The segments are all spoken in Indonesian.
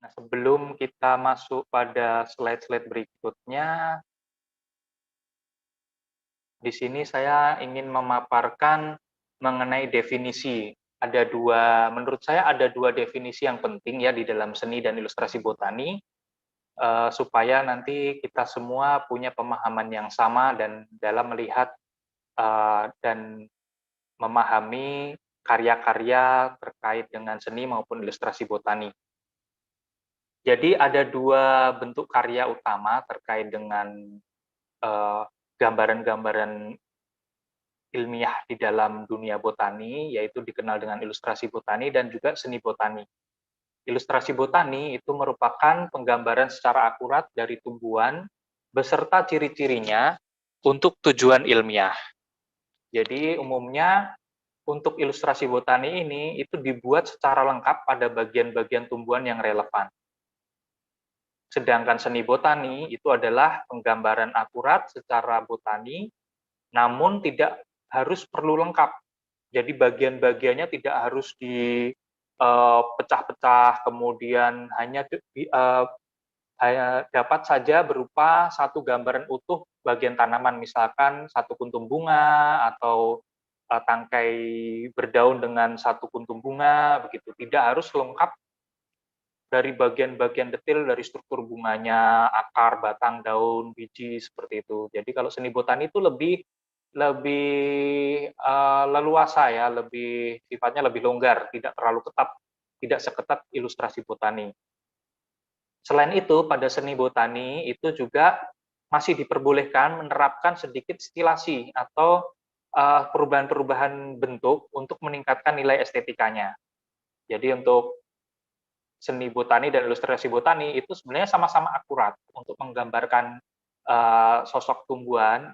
Nah, sebelum kita masuk pada slide-slide berikutnya, di sini saya ingin memaparkan mengenai definisi. Menurut saya ada dua definisi yang penting ya di dalam seni dan ilustrasi botani, supaya nanti kita semua punya pemahaman yang sama dan dalam melihat dan memahami karya-karya terkait dengan seni maupun ilustrasi botani. Jadi ada dua bentuk karya utama terkait dengan gambaran-gambaran ilmiah di dalam dunia botani, yaitu dikenal dengan ilustrasi botani dan juga seni botani. Ilustrasi botani itu merupakan penggambaran secara akurat dari tumbuhan beserta ciri-cirinya untuk tujuan ilmiah. Jadi umumnya untuk ilustrasi botani ini itu dibuat secara lengkap pada bagian-bagian tumbuhan yang relevan. Sedangkan seni botani itu adalah penggambaran akurat secara botani, namun tidak harus perlu lengkap. Jadi bagian-bagiannya tidak harus dipecah-pecah, kemudian hanya dapat saja berupa satu gambaran utuh bagian tanaman, misalkan satu kuntum bunga atau tangkai berdaun dengan satu kuntum bunga, begitu. Tidak harus lengkap dari bagian-bagian detail dari struktur bunganya, akar, batang, daun, biji, seperti itu. Jadi kalau seni botani itu lebih leluasa ya, sifatnya lebih longgar, tidak terlalu ketat, tidak seketat ilustrasi botani. Selain itu, pada seni botani itu juga masih diperbolehkan menerapkan sedikit stilasi atau perubahan-perubahan bentuk untuk meningkatkan nilai estetikanya. Jadi untuk seni botani dan ilustrasi botani itu sebenarnya sama-sama akurat untuk menggambarkan sosok tumbuhan.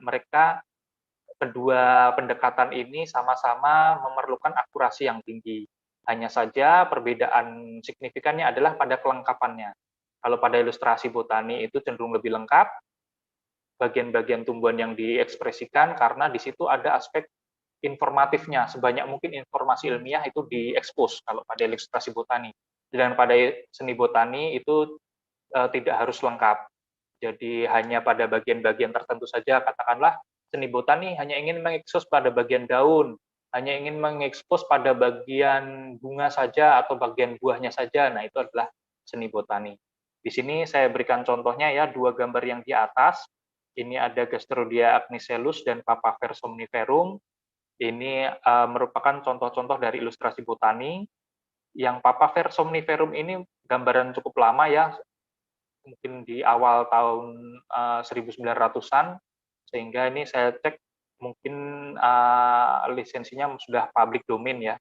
Kedua pendekatan ini sama-sama memerlukan akurasi yang tinggi. Hanya saja perbedaan signifikannya adalah pada kelengkapannya. Kalau pada ilustrasi botani itu cenderung lebih lengkap, bagian-bagian tumbuhan yang diekspresikan karena di situ ada aspek informatifnya, sebanyak mungkin informasi ilmiah itu diekspos kalau pada ilustrasi botani. Dan pada seni botani itu tidak harus lengkap. Jadi hanya pada bagian-bagian tertentu saja, katakanlah seni botani hanya ingin mengekspos pada bagian daun, hanya ingin mengekspos pada bagian bunga saja atau bagian buahnya saja. Nah, itu adalah seni botani. Di sini saya berikan contohnya ya, dua gambar yang di atas. Ini ada Gastrodia agnicellus dan Papaver somniferum. Ini merupakan contoh-contoh dari ilustrasi botani. Yang Papaver somniferum ini gambaran cukup lama ya, mungkin di awal tahun 1900-an, sehingga ini saya cek mungkin lisensinya sudah public domain ya.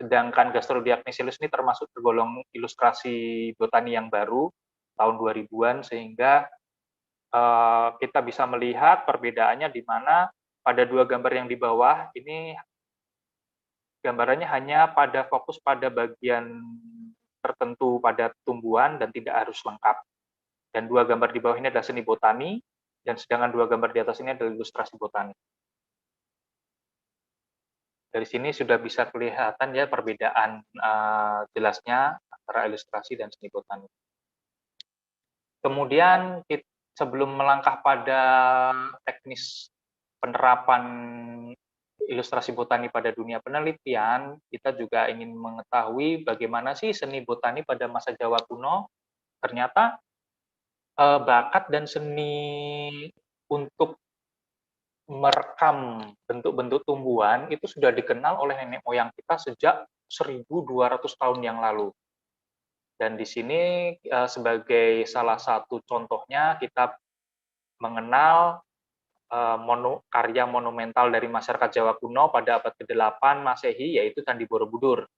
Sedangkan Gastrodia agnicellus ini termasuk tergolong ilustrasi botani yang baru, tahun 2000-an, sehingga kita bisa melihat perbedaannya di mana pada dua gambar yang di bawah ini gambarannya hanya fokus pada bagian tertentu pada tumbuhan dan tidak harus lengkap. Dan dua gambar di bawah ini adalah seni botani, dan sedangkan dua gambar di atas ini adalah ilustrasi botani. Dari sini sudah bisa kelihatan ya perbedaan jelasnya antara ilustrasi dan seni botani. Kemudian sebelum melangkah pada teknis penerapan ilustrasi botani pada dunia penelitian, kita juga ingin mengetahui bagaimana sih seni botani pada masa Jawa kuno. Ternyata bakat dan seni untuk merekam bentuk-bentuk tumbuhan itu sudah dikenal oleh nenek moyang kita sejak 1.200 tahun yang lalu. Dan di sini sebagai salah satu contohnya kita mengenal karya monumental dari masyarakat Jawa kuno pada abad ke-8 Masehi, yaitu Candi Borobudur.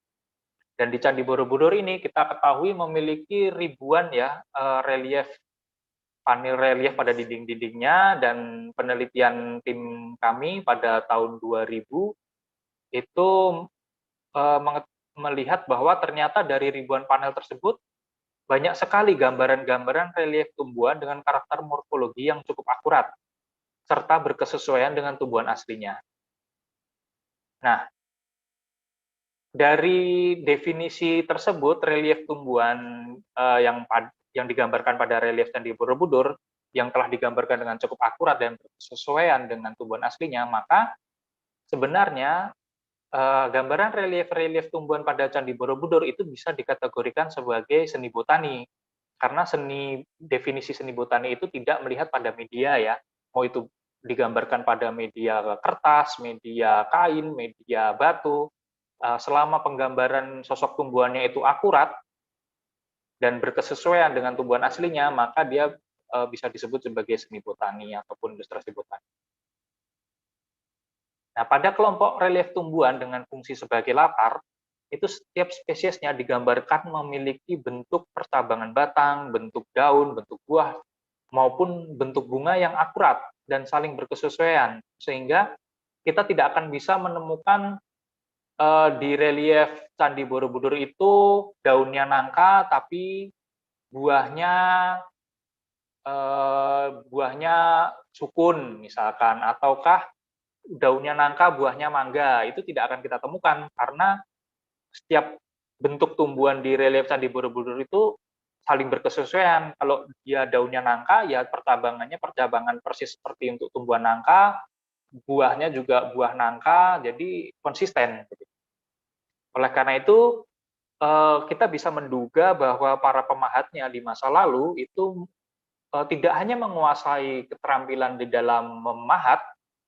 Dan di Candi Borobudur ini kita ketahui memiliki ribuan ya relief, panel relief pada dinding-dindingnya, dan penelitian tim kami pada tahun 2000 itu melihat bahwa ternyata dari ribuan panel tersebut banyak sekali gambaran-gambaran relief tumbuhan dengan karakter morfologi yang cukup akurat, serta berkesesuaian dengan tumbuhan aslinya. Nah, dari definisi tersebut, relief tumbuhan yang digambarkan pada relief Candi Borobudur yang telah digambarkan dengan cukup akurat dan berkesesuaian dengan tumbuhan aslinya, maka sebenarnya gambaran relief-relief tumbuhan pada Candi Borobudur itu bisa dikategorikan sebagai seni botani. Karena definisi seni botani itu tidak melihat pada media ya, mau itu digambarkan pada media kertas, media kain, media batu, selama penggambaran sosok tumbuhannya itu akurat dan berkesesuaian dengan tumbuhan aslinya, maka dia bisa disebut sebagai seni botani ataupun ilustrasi botani. Nah, pada kelompok relief tumbuhan dengan fungsi sebagai latar, itu setiap spesiesnya digambarkan memiliki bentuk percabangan batang, bentuk daun, bentuk buah, maupun bentuk bunga yang akurat dan saling berkesesuaian, sehingga kita tidak akan bisa menemukan di relief Candi Borobudur itu daunnya nangka, tapi buahnya sukun misalkan, ataukah daunnya nangka, buahnya mangga, itu tidak akan kita temukan karena setiap bentuk tumbuhan di relief Candi Borobudur itu saling berkesesuaian. Kalau dia daunnya nangka, ya percabangan persis seperti untuk tumbuhan nangka, buahnya juga buah nangka, jadi konsisten. Oleh karena itu, kita bisa menduga bahwa para pemahatnya di masa lalu itu tidak hanya menguasai keterampilan di dalam memahat,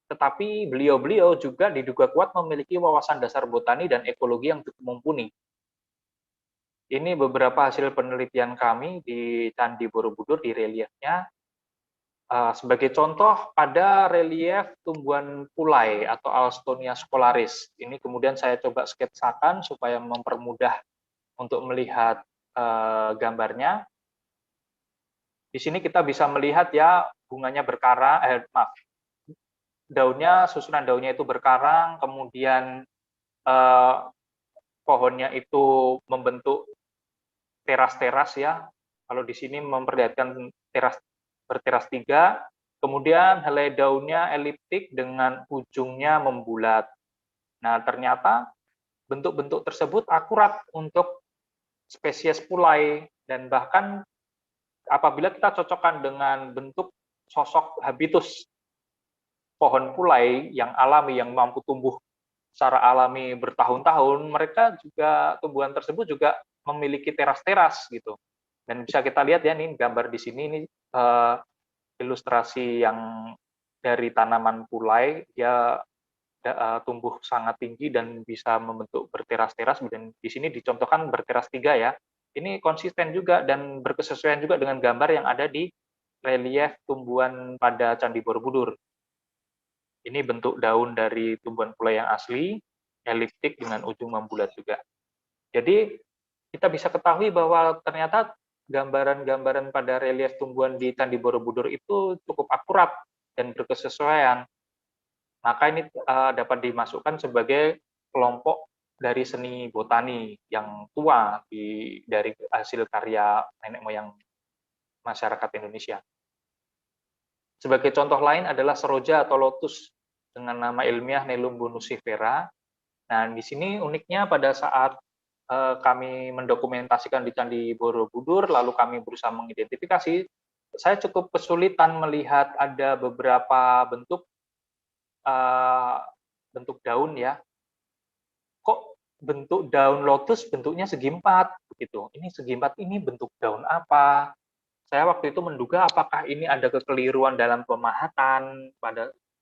tetapi beliau-beliau juga diduga kuat memiliki wawasan dasar botani dan ekologi yang cukup mumpuni. Ini beberapa hasil penelitian kami di Candi Borobudur di reliefnya. Sebagai contoh, pada relief tumbuhan pulai atau Alstonia scolaris. Ini kemudian saya coba sketsakan supaya mempermudah untuk melihat gambarnya. Di sini kita bisa melihat ya bunganya berkarang, susunan daunnya itu berkarang, kemudian pohonnya itu membentuk teras-teras ya. Kalau di sini memperlihatkan berteras 3, kemudian helai daunnya eliptik dengan ujungnya membulat. Nah, ternyata bentuk-bentuk tersebut akurat untuk spesies pulai, dan bahkan apabila kita cocokkan dengan bentuk sosok habitus pohon pulai yang alami, yang mampu tumbuh secara alami bertahun-tahun, mereka juga tumbuhan tersebut juga memiliki teras-teras gitu. Dan bisa kita lihat ya nih gambar di sini ini ilustrasi yang dari tanaman pulai, dia tumbuh sangat tinggi dan bisa membentuk berteras-teras, dan di sini dicontohkan berteras 3 ya. Ini konsisten juga dan berkesesuaian juga dengan gambar yang ada di relief tumbuhan pada Candi Borobudur. Ini bentuk daun dari tumbuhan pulai yang asli, eliptik dengan ujung membulat juga. Jadi kita bisa ketahui bahwa ternyata gambaran-gambaran pada relief tumbuhan di Candi Borobudur itu cukup akurat dan berkesesuaian. Maka ini dapat dimasukkan sebagai kelompok dari seni botani yang tua dari hasil karya nenek moyang masyarakat Indonesia. Sebagai contoh lain adalah seroja atau lotus dengan nama ilmiah Nelum bonusifera. Nah, di sini uniknya pada saat kami mendokumentasikan di Candi Borobudur, lalu kami berusaha mengidentifikasi, saya cukup kesulitan melihat ada beberapa bentuk daun ya. Kok bentuk daun lotus bentuknya segi 4 begitu. Ini segi 4 ini bentuk daun apa? Saya waktu itu menduga apakah ini ada kekeliruan dalam pemahatan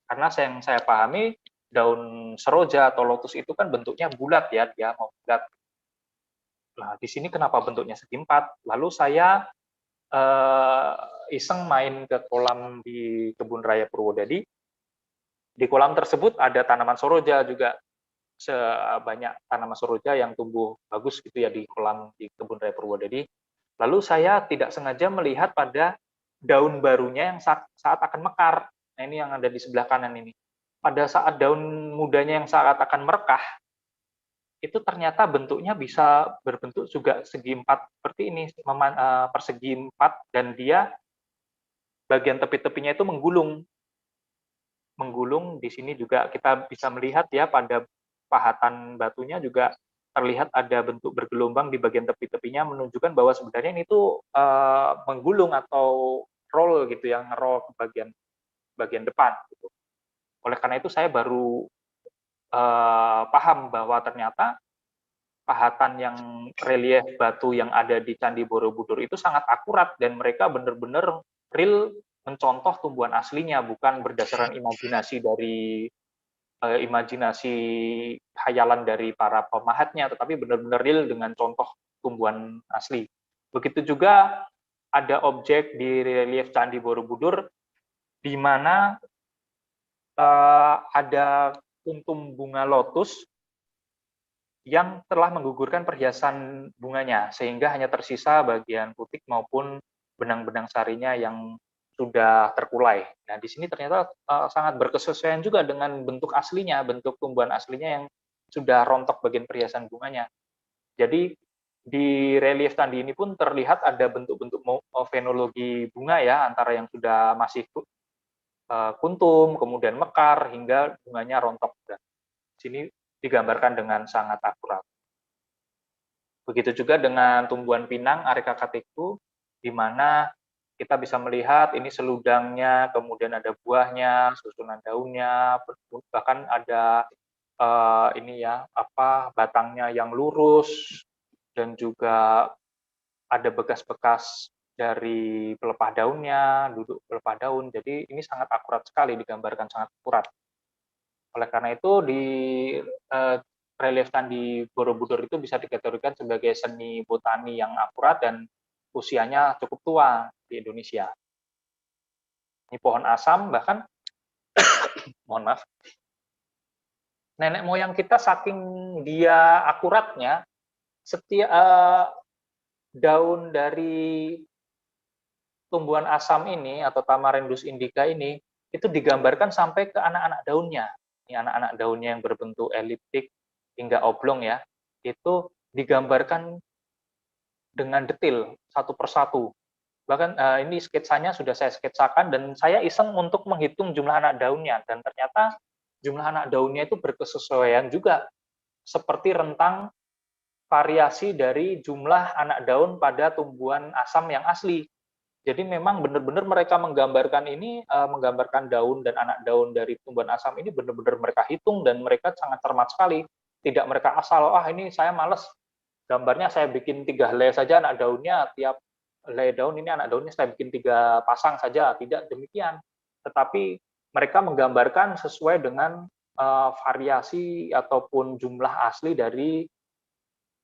karena yang saya pahami daun seroja atau lotus itu kan bentuknya bulat ya, dia mau bulat. Nah, di sini kenapa bentuknya segi 4? Lalu saya iseng main ke kolam di Kebun Raya Purwodadi. Di kolam tersebut ada tanaman soroja juga, sebanyak tanaman soroja yang tumbuh bagus gitu ya di kolam di Kebun Raya Purwodadi. Lalu saya tidak sengaja melihat pada daun barunya yang saat akan mekar. Nah, ini yang ada di sebelah kanan ini. Pada saat daun mudanya yang saat akan merekah, itu ternyata bentuknya bisa berbentuk juga segi 4 seperti ini, persegi 4, dan dia bagian tepi-tepinya itu menggulung. Di sini juga kita bisa melihat ya pada pahatan batunya juga terlihat ada bentuk bergelombang di bagian tepi-tepinya menunjukkan bahwa sebenarnya ini tuh menggulung atau roll gitu, yang roll ke bagian depan gitu. Oleh karena itu saya baru paham bahwa ternyata pahatan yang relief batu yang ada di Candi Borobudur itu sangat akurat dan mereka benar-benar real mencontoh tumbuhan aslinya, bukan berdasarkan imajinasi hayalan dari para pemahatnya, tetapi benar-benar real dengan contoh tumbuhan asli. Begitu juga ada objek di relief Candi Borobudur di mana ada kuntum bunga lotus yang telah menggugurkan perhiasan bunganya, sehingga hanya tersisa bagian putik maupun benang-benang sarinya yang sudah terkulai. Nah, di sini ternyata sangat berkesesuaian juga dengan bentuk aslinya, bentuk tumbuhan aslinya yang sudah rontok bagian perhiasan bunganya. Jadi di relief candi ini pun terlihat ada bentuk-bentuk fenologi bunga ya, antara yang sudah masih kuntum, kemudian mekar, hingga bunganya rontok. Dan di sini digambarkan dengan sangat akurat. Begitu juga dengan tumbuhan pinang Areca catechu, di mana kita bisa melihat ini seludangnya, kemudian ada buahnya, susunan daunnya, bahkan ada batangnya yang lurus, dan juga ada bekas-bekas dari pelepah daunnya, duduk pelepah daun. Jadi ini sangat akurat sekali, digambarkan sangat akurat. Oleh karena itu di relief Candi Borobudur itu bisa dikategorikan sebagai seni botani yang akurat dan usianya cukup tua di Indonesia. Ini pohon asam, bahkan mohon maaf, nenek moyang kita saking dia akuratnya, setiap daun dari tumbuhan asam ini atau Tamarindus indica ini itu digambarkan sampai ke anak-anak daunnya. Ini anak-anak daunnya yang berbentuk eliptik hingga oblong ya, itu digambarkan dengan detail satu persatu. Bahkan ini sketsanya sudah saya sketsakan dan saya iseng untuk menghitung jumlah anak daunnya, dan ternyata jumlah anak daunnya itu berkesesuaian juga seperti rentang variasi dari jumlah anak daun pada tumbuhan asam yang asli. Jadi memang benar-benar mereka menggambarkan ini, menggambarkan daun dan anak daun dari tumbuhan asam ini benar-benar mereka hitung, dan mereka sangat cermat sekali. Tidak mereka asal, ini saya males, gambarnya saya bikin 3 helai saja anak daunnya, tiap helai daun ini anak daunnya saya bikin 3 pasang saja. Tidak demikian. Tetapi mereka menggambarkan sesuai dengan variasi ataupun jumlah asli dari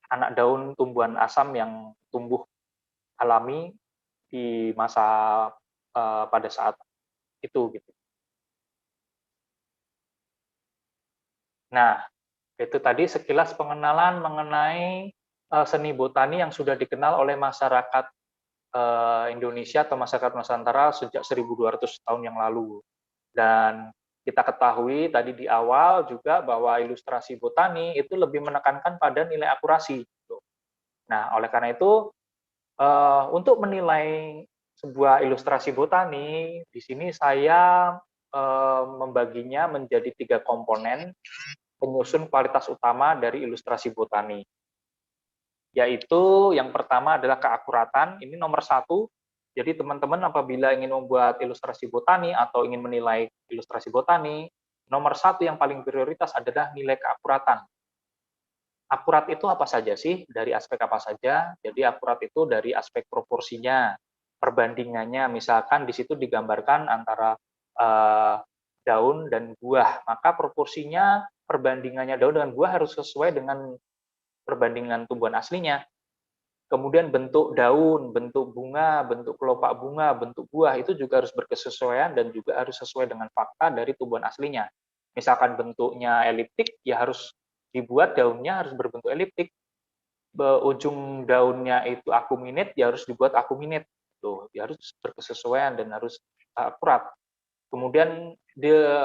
anak daun tumbuhan asam yang tumbuh alami di masa pada saat itu gitu. Nah, itu tadi sekilas pengenalan mengenai seni botani yang sudah dikenal oleh masyarakat Indonesia atau masyarakat Nusantara sejak 1200 tahun yang lalu. Dan kita ketahui tadi di awal juga bahwa ilustrasi botani itu lebih menekankan pada nilai akurasi. Nah, oleh karena itu untuk menilai sebuah ilustrasi botani, di sini saya membaginya menjadi 3 komponen penyusun kualitas utama dari ilustrasi botani. Yaitu yang pertama adalah keakuratan, ini nomor 1. Jadi teman-teman apabila ingin membuat ilustrasi botani atau ingin menilai ilustrasi botani, nomor 1 yang paling prioritas adalah nilai keakuratan. Akurat itu apa saja sih? Dari aspek apa saja? Jadi akurat itu dari aspek proporsinya, perbandingannya. Misalkan di situ digambarkan antara daun dan buah, maka proporsinya, perbandingannya daun dengan buah harus sesuai dengan perbandingan tumbuhan aslinya. Kemudian bentuk daun, bentuk bunga, bentuk kelopak bunga, bentuk buah itu juga harus berkesesuaian dan juga harus sesuai dengan fakta dari tumbuhan aslinya. Misalkan bentuknya eliptik, ya harus dibuat daunnya harus berbentuk eliptik. Ujung daunnya itu akuminate, ya harus dibuat akuminate. Tuh, ya harus berkesesuaian dan harus akurat. Kemudian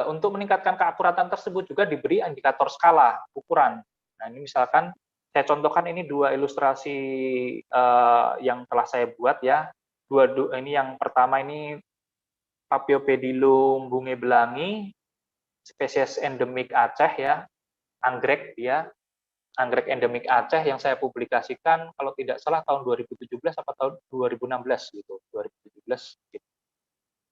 untuk meningkatkan keakuratan tersebut juga diberi indikator skala ukuran. Nah, ini misalkan saya contohkan ini 2 ilustrasi yang telah saya buat ya. Ini yang pertama ini Paphiopedilum bungebelangi, spesies endemik Aceh ya, anggrek dia. anggrek endemik Aceh yang saya publikasikan kalau tidak salah tahun 2017 atau tahun 2016 gitu, 2017 gitu.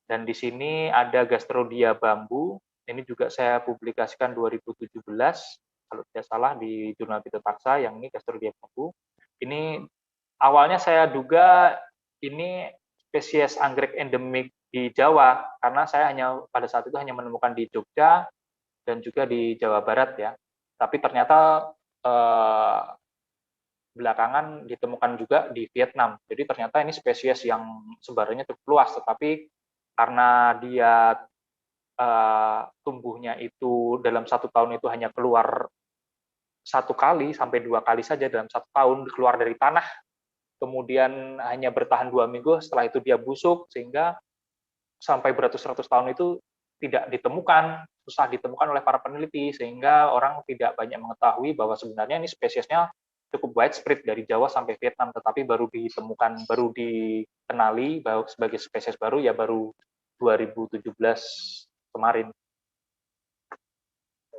Dan di sini ada Gastrodia bambu, ini juga saya publikasikan 2017 kalau tidak salah di Jurnal Fitotaxa, yang ini Gastrodia bambu. Ini awalnya saya duga ini spesies anggrek endemik di Jawa, karena saya pada saat itu hanya menemukan di Jogja dan juga di Jawa Barat ya. Tapi ternyata belakangan ditemukan juga di Vietnam. Jadi ternyata ini spesies yang sebarannya cukup luas, tetapi karena dia tumbuhnya itu dalam 1 tahun itu hanya keluar 1 kali sampai 2 kali saja dalam 1 tahun, keluar dari tanah, kemudian hanya bertahan 2 minggu, setelah itu dia busuk, sehingga sampai beratus-ratus tahun itu tidak ditemukan, susah ditemukan oleh para peneliti, sehingga orang tidak banyak mengetahui bahwa sebenarnya ini spesiesnya cukup widespread dari Jawa sampai Vietnam, tetapi baru ditemukan, baru dikenali bahwa sebagai spesies baru ya baru 2017 kemarin.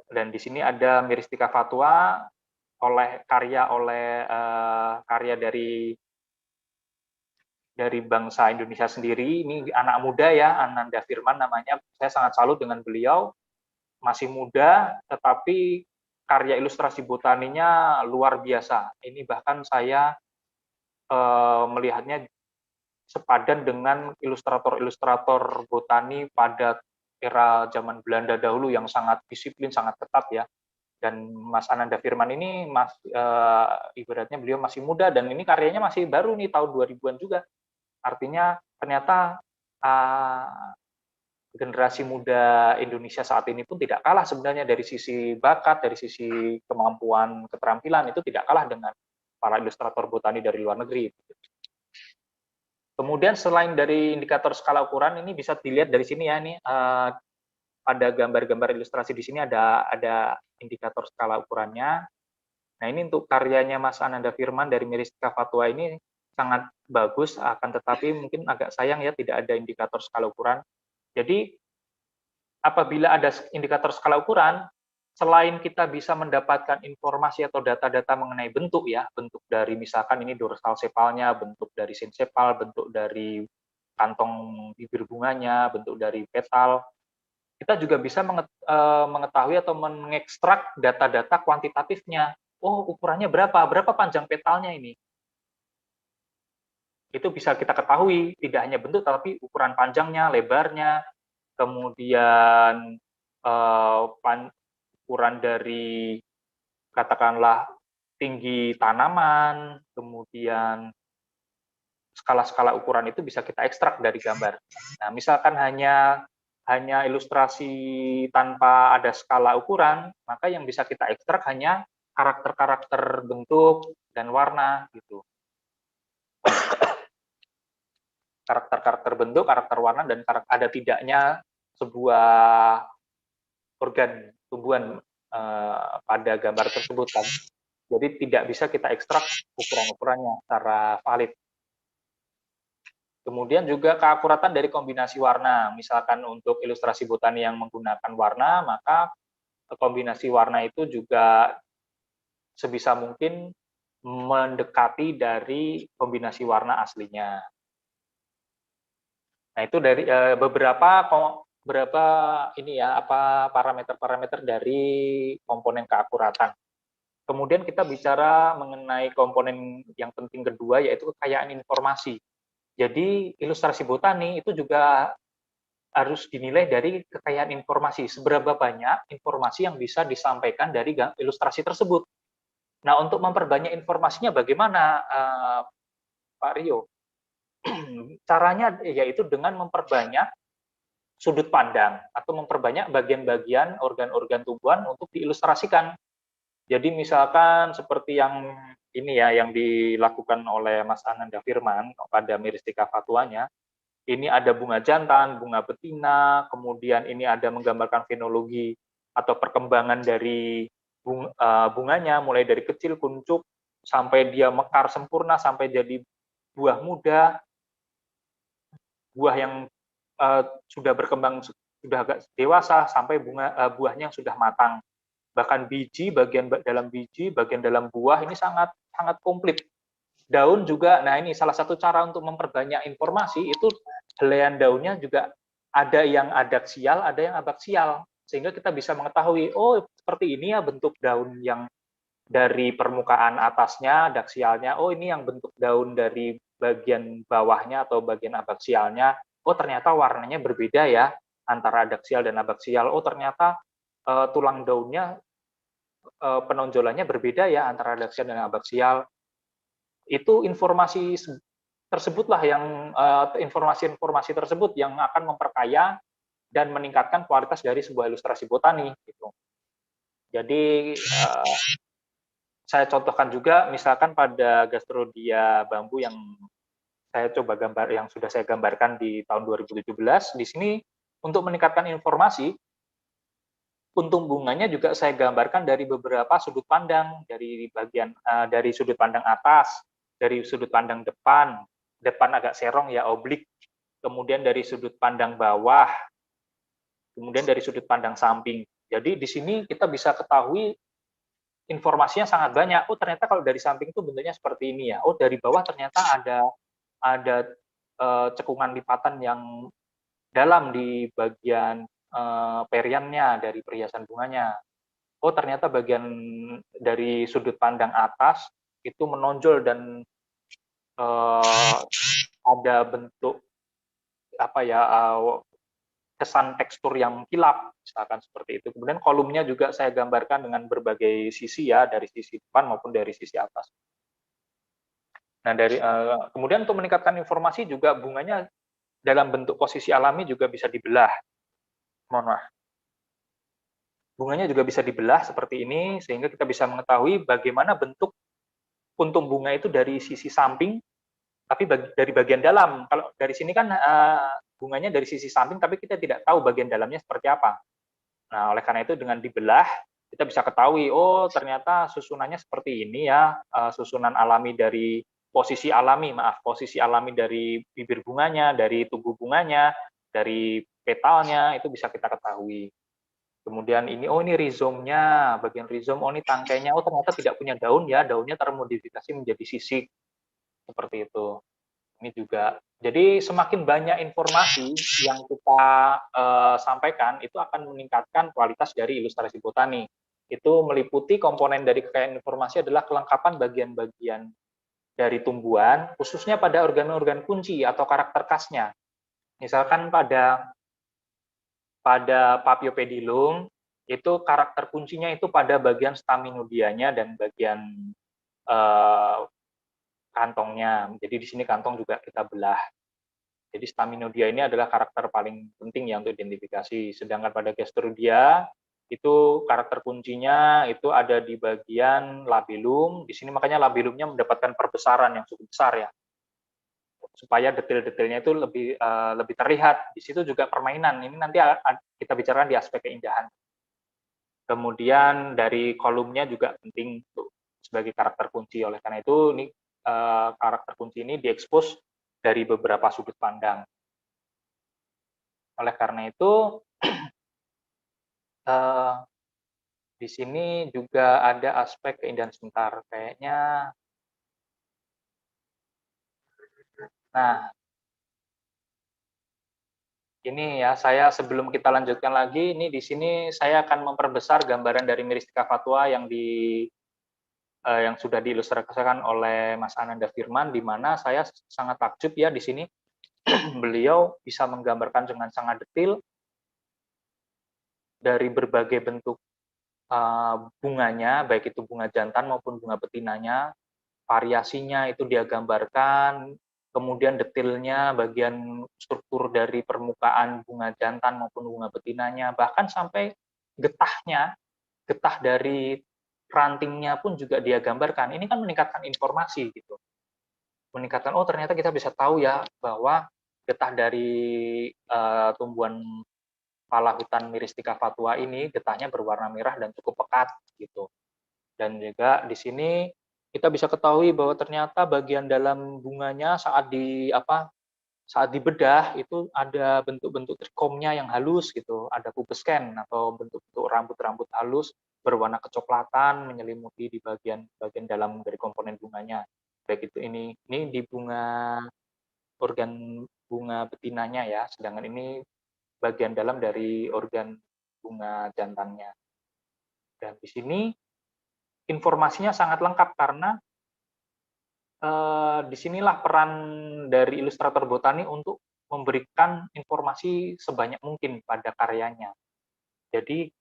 Dan di sini ada Myristica fatua karya dari bangsa Indonesia sendiri. Ini anak muda ya, Ananda Firman namanya. Saya sangat salut dengan beliau, masih muda, tetapi karya ilustrasi botaninya luar biasa. Ini bahkan saya melihatnya sepadan dengan ilustrator-ilustrator botani pada era zaman Belanda dahulu yang sangat disiplin, sangat ketat ya. Dan Mas Ananda Firman ini ibaratnya beliau masih muda dan ini karyanya masih baru nih, tahun 2000-an juga. Artinya ternyata generasi muda Indonesia saat ini pun tidak kalah sebenarnya dari sisi bakat, dari sisi kemampuan, keterampilan, itu tidak kalah dengan para ilustrator botani dari luar negeri. Kemudian selain dari indikator skala ukuran, ini bisa dilihat dari sini ya, nih pada gambar-gambar ilustrasi di sini ada indikator skala ukurannya. Nah, ini untuk karyanya Mas Ananda Firman dari Myristica fatua ini sangat bagus, akan tetapi mungkin agak sayang ya tidak ada indikator skala ukuran. Jadi apabila ada indikator skala ukuran, selain kita bisa mendapatkan informasi atau data-data mengenai bentuk ya, bentuk dari misalkan ini dorsal sepalnya, bentuk dari sinsepal, bentuk dari kantong bibir bunganya, bentuk dari petal, kita juga bisa mengetahui atau mengekstrak data-data kuantitatifnya. Oh, ukurannya berapa panjang petalnya ini. Itu bisa kita ketahui, tidak hanya bentuk, tapi ukuran panjangnya, lebarnya, kemudian ukuran dari, katakanlah, tinggi tanaman, kemudian skala-skala ukuran itu bisa kita ekstrak dari gambar. Nah, misalkan hanya ilustrasi tanpa ada skala ukuran, maka yang bisa kita ekstrak hanya karakter-karakter bentuk dan warna gitu. Karakter-karakter bentuk, karakter warna, dan ada tidaknya sebuah organ tumbuhan pada gambar tersebut kan. Jadi tidak bisa kita ekstrak ukuran-ukurannya secara valid. Kemudian juga keakuratan dari kombinasi warna. Misalkan untuk ilustrasi botani yang menggunakan warna, maka kombinasi warna itu juga sebisa mungkin mendekati dari kombinasi warna aslinya. Nah, itu dari beberapa ini ya, parameter-parameter dari komponen keakuratan. Kemudian kita bicara mengenai komponen yang penting kedua, yaitu kekayaan informasi. Jadi ilustrasi botani itu juga harus dinilai dari kekayaan informasi. Seberapa banyak informasi yang bisa disampaikan dari ilustrasi tersebut. Nah, untuk memperbanyak informasinya bagaimana, Pak Rio? Caranya yaitu dengan memperbanyak sudut pandang atau memperbanyak bagian-bagian organ-organ tumbuhan untuk diilustrasikan. Jadi misalkan seperti yang ini ya, yang dilakukan oleh Mas Ananda Firman pada Myristica fatuanya, ini ada bunga jantan, bunga betina, kemudian ini ada menggambarkan fenologi atau perkembangan dari bunganya, mulai dari kecil kuncup sampai dia mekar sempurna, sampai jadi buah muda, buah yang sudah berkembang, sudah agak dewasa, sampai buahnya yang sudah matang. bahkan biji, bagian dalam biji, bagian dalam buah ini sangat sangat komplit. Daun juga, nah ini salah satu cara untuk memperbanyak informasi itu helaian daunnya juga ada yang adaksial, ada yang abaksial, sehingga kita bisa mengetahui, oh seperti ini ya bentuk daun yang dari permukaan atasnya, adaksialnya, oh ini yang bentuk daun dari bagian bawahnya atau bagian abaksialnya, oh ternyata warnanya berbeda ya antara adaksial dan abaksial, oh ternyata tulang daunnya penonjolannya berbeda ya antara adaksial dan abaksial. Itu informasi tersebutlah yang informasi-informasi tersebut yang akan memperkaya dan meningkatkan kualitas dari sebuah ilustrasi botani gitu. Jadi saya contohkan juga misalkan pada Gastrodia bambu yang saya coba gambar, yang sudah saya gambarkan di tahun 2017. Di sini untuk meningkatkan informasi, puntung bunganya juga saya gambarkan dari beberapa sudut pandang, dari bagian dari sudut pandang atas, dari sudut pandang depan agak serong ya, oblik, kemudian dari sudut pandang bawah, kemudian dari sudut pandang samping. Jadi di sini kita bisa ketahui informasinya sangat banyak. Oh ternyata kalau dari samping itu bentuknya seperti ini ya. Oh dari bawah ternyata ada cekungan lipatan yang dalam di bagian periannya dari perhiasan bunganya. Oh ternyata bagian dari sudut pandang atas itu menonjol dan ada bentuk apa ya kesan tekstur yang kilap, misalkan seperti itu. Kemudian kolumnya juga saya gambarkan dengan berbagai sisi ya, dari sisi depan maupun dari sisi atas. Nah, kemudian untuk meningkatkan informasi juga bunganya dalam bentuk posisi alami juga bisa dibelah. Mohon maaf. Bunganya juga bisa dibelah seperti ini, sehingga kita bisa mengetahui bagaimana bentuk puntung bunga itu dari sisi samping, tapi dari bagian dalam. Kalau dari sini kan bunganya dari sisi samping, tapi kita tidak tahu bagian dalamnya seperti apa. Nah, oleh karena itu dengan dibelah, kita bisa ketahui, oh ternyata susunannya seperti ini ya, susunan alami dari posisi alami dari bibir bunganya, dari tubuh bunganya, dari petalnya, itu bisa kita ketahui. Kemudian ini, oh ini rizomnya, bagian rizom, oh ini tangkainya, oh ternyata tidak punya daun ya, daunnya termodifikasi menjadi sisik, seperti itu. Ini juga, jadi semakin banyak informasi yang kita sampaikan, itu akan meningkatkan kualitas dari ilustrasi botani. Itu meliputi komponen dari kekayaan informasi adalah kelengkapan bagian-bagian dari tumbuhan, khususnya pada organ-organ kunci atau karakter khasnya. Misalkan pada Paphiopedilum, itu karakter kuncinya itu pada bagian staminodianya dan bagian kantongnya. Jadi di sini kantong juga kita belah. Jadi staminodia ini adalah karakter paling penting ya untuk identifikasi. Sedangkan pada Gastrodia itu karakter kuncinya itu ada di bagian labellum. Di sini makanya labellumnya mendapatkan perbesaran yang cukup besar ya, supaya detail-detailnya itu lebih terlihat. Di situ juga permainan. Ini nanti kita bicarakan di aspek keindahan. Kemudian dari kolumnya juga penting untuk sebagai karakter kunci. Oleh karena itu ini karakter kunci ini diekspos dari beberapa sudut pandang. Oleh karena itu di sini juga ada aspek keindahan sebentar. Kayaknya, nah ini ya, saya sebelum kita lanjutkan lagi, ini di sini saya akan memperbesar gambaran dari Myristica Fatua yang yang sudah diilustrasikan oleh Mas Ananda Firman, di mana saya sangat takjub ya di sini beliau bisa menggambarkan dengan sangat detail dari berbagai bentuk bunganya, baik itu bunga jantan maupun bunga betinanya, variasinya itu dia gambarkan, kemudian detailnya, bagian struktur dari permukaan bunga jantan maupun bunga betinanya, bahkan sampai getahnya, getah dari rantingnya pun juga dia gambarkan. Ini kan meningkatkan informasi gitu. Meningkatkan, oh ternyata kita bisa tahu ya bahwa getah dari tumbuhan pala hutan Myristica Fatua ini getahnya berwarna merah dan cukup pekat gitu. Dan juga di sini kita bisa ketahui bahwa ternyata bagian dalam bunganya saat dibedah itu ada bentuk-bentuk trikomnya yang halus gitu, ada pubescens atau bentuk-bentuk rambut-rambut halus berwarna kecoklatan menyelimuti di bagian dalam dari komponen bunganya. Baik itu ini di organ bunga betinanya ya, sedangkan ini bagian dalam dari organ bunga jantannya. Dan di sini informasinya sangat lengkap karena disinilah peran dari ilustrator botani untuk memberikan informasi sebanyak mungkin pada karyanya. Jadi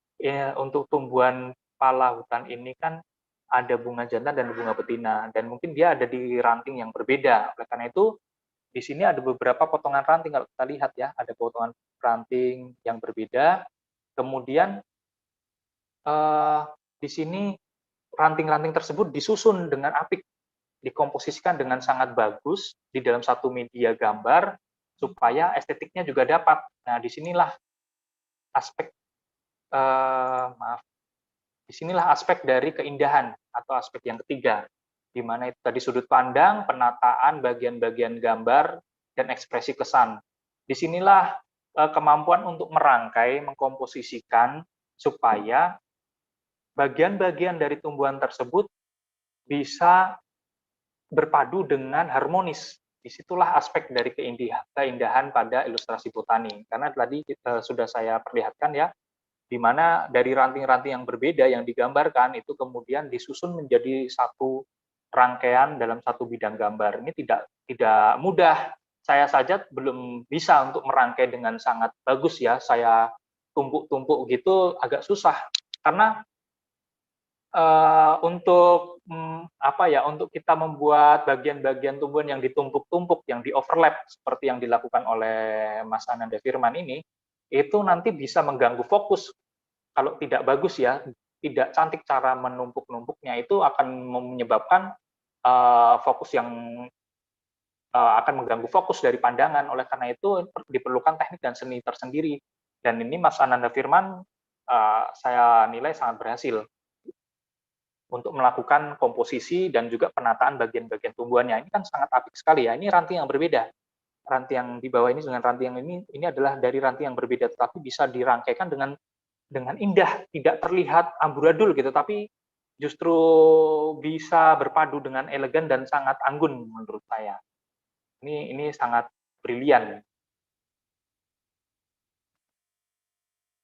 untuk tumbuhan pala hutan ini kan ada bunga jantan dan bunga betina, dan mungkin dia ada di ranting yang berbeda. Oleh karena itu, di sini ada beberapa potongan ranting, kalau kita lihat ya, ada potongan ranting yang berbeda. Kemudian di sini ranting-ranting tersebut disusun dengan apik, dikomposisikan dengan sangat bagus di dalam satu media gambar, supaya estetiknya juga dapat. Nah, disinilah aspek disinilah aspek dari keindahan atau aspek yang ketiga, di mana itu tadi sudut pandang, penataan bagian-bagian gambar, dan ekspresi kesan. Disinilah kemampuan untuk merangkai, mengkomposisikan, supaya bagian-bagian dari tumbuhan tersebut bisa berpadu dengan harmonis. Disitulah aspek dari keindahan pada ilustrasi botani. Karena tadi sudah saya perlihatkan ya, di mana dari ranting-ranting yang berbeda yang digambarkan itu kemudian disusun menjadi satu rangkaian dalam satu bidang gambar. Ini tidak mudah. Saya saja belum bisa untuk merangkai dengan sangat bagus ya. Saya tumpuk-tumpuk gitu agak susah karena untuk untuk kita membuat bagian-bagian tumbuhan yang ditumpuk-tumpuk, yang di-overlap seperti yang dilakukan oleh Mas Ananda Firman ini, itu nanti bisa mengganggu fokus. Kalau tidak bagus ya, tidak cantik cara menumpuk-numpuknya, itu akan menyebabkan fokus yang akan mengganggu fokus dari pandangan. Oleh karena itu diperlukan teknik dan seni tersendiri. Dan ini Mas Ananda Firman saya nilai sangat berhasil untuk melakukan komposisi dan juga penataan bagian-bagian tumbuhannya. Ini kan sangat apik sekali ya. Ini ranting yang berbeda. Ranting yang di bawah ini dengan ranting yang ini adalah dari ranting yang berbeda, tetapi bisa dirangkaikan dengan indah, tidak terlihat amburadul gitu, tapi justru bisa berpadu dengan elegan dan sangat anggun menurut saya. Ini sangat brilian.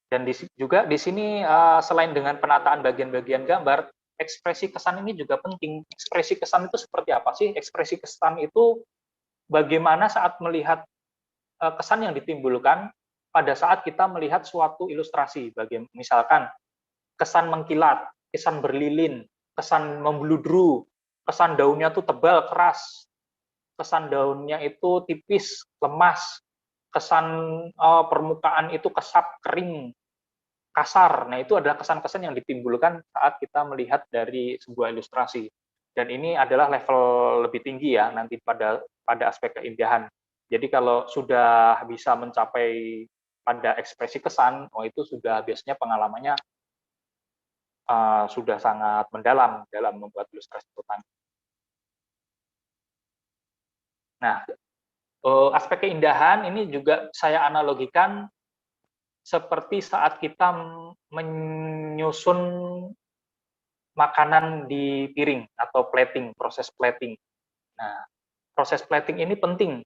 Dan juga di sini selain dengan penataan bagian-bagian gambar, ekspresi kesan ini juga penting. Ekspresi kesan itu seperti apa sih? Ekspresi kesan itu bagaimana saat melihat kesan yang ditimbulkan pada saat kita melihat suatu ilustrasi. Misalkan kesan mengkilat, kesan berlilin, kesan membluddru, kesan daunnya tuh tebal, keras, kesan daunnya itu tipis, lemas, kesan permukaan itu kesap, kering, kasar. Nah, itu adalah kesan-kesan yang ditimbulkan saat kita melihat dari sebuah ilustrasi. Dan ini adalah level lebih tinggi ya nanti pada aspek keindahan. Jadi kalau sudah bisa mencapai pada ekspresi kesan, itu sudah biasanya pengalamannya sudah sangat mendalam dalam membuat ilustrasi botani. Nah, aspek keindahan ini juga saya analogikan seperti saat kita menyusun makanan di piring atau plating, proses plating. Nah, proses plating ini penting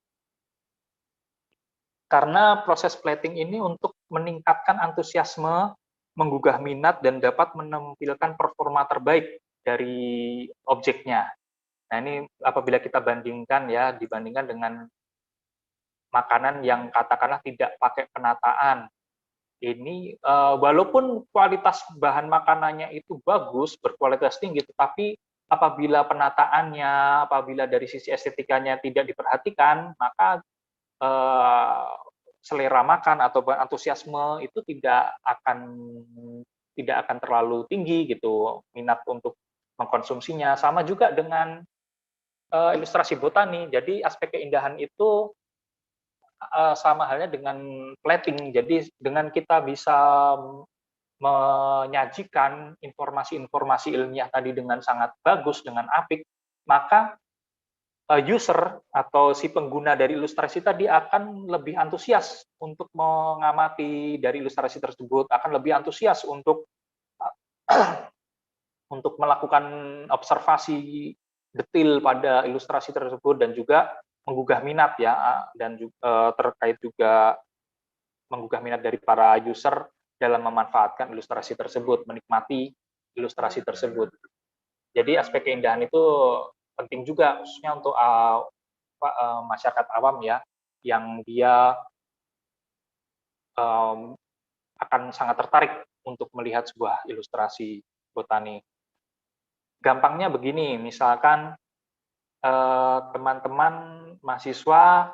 karena proses plating ini untuk meningkatkan antusiasme, menggugah minat, dan dapat menampilkan performa terbaik dari objeknya. Nah, ini apabila kita dibandingkan dengan makanan yang katakanlah tidak pakai penataan. Ini walaupun kualitas bahan makanannya itu bagus, berkualitas tinggi, tetapi apabila penataannya, apabila dari sisi estetikanya tidak diperhatikan, maka selera makan atau antusiasme itu tidak akan terlalu tinggi gitu, minat untuk mengkonsumsinya. Sama juga dengan ilustrasi botani. Jadi aspek keindahan itu sama halnya dengan plating. Jadi dengan kita bisa menyajikan informasi-informasi ilmiah tadi dengan sangat bagus, dengan apik, maka user atau si pengguna dari ilustrasi tadi akan lebih antusias untuk mengamati dari ilustrasi tersebut, akan lebih antusias untuk untuk melakukan observasi detail pada ilustrasi tersebut dan juga menggugah minat ya, dan terkait juga menggugah minat dari para user dalam memanfaatkan ilustrasi tersebut, menikmati ilustrasi tersebut. Jadi aspek keindahan itu penting juga khususnya untuk masyarakat awam ya, yang dia akan sangat tertarik untuk melihat sebuah ilustrasi botani. Gampangnya begini, misalkan teman-teman mahasiswa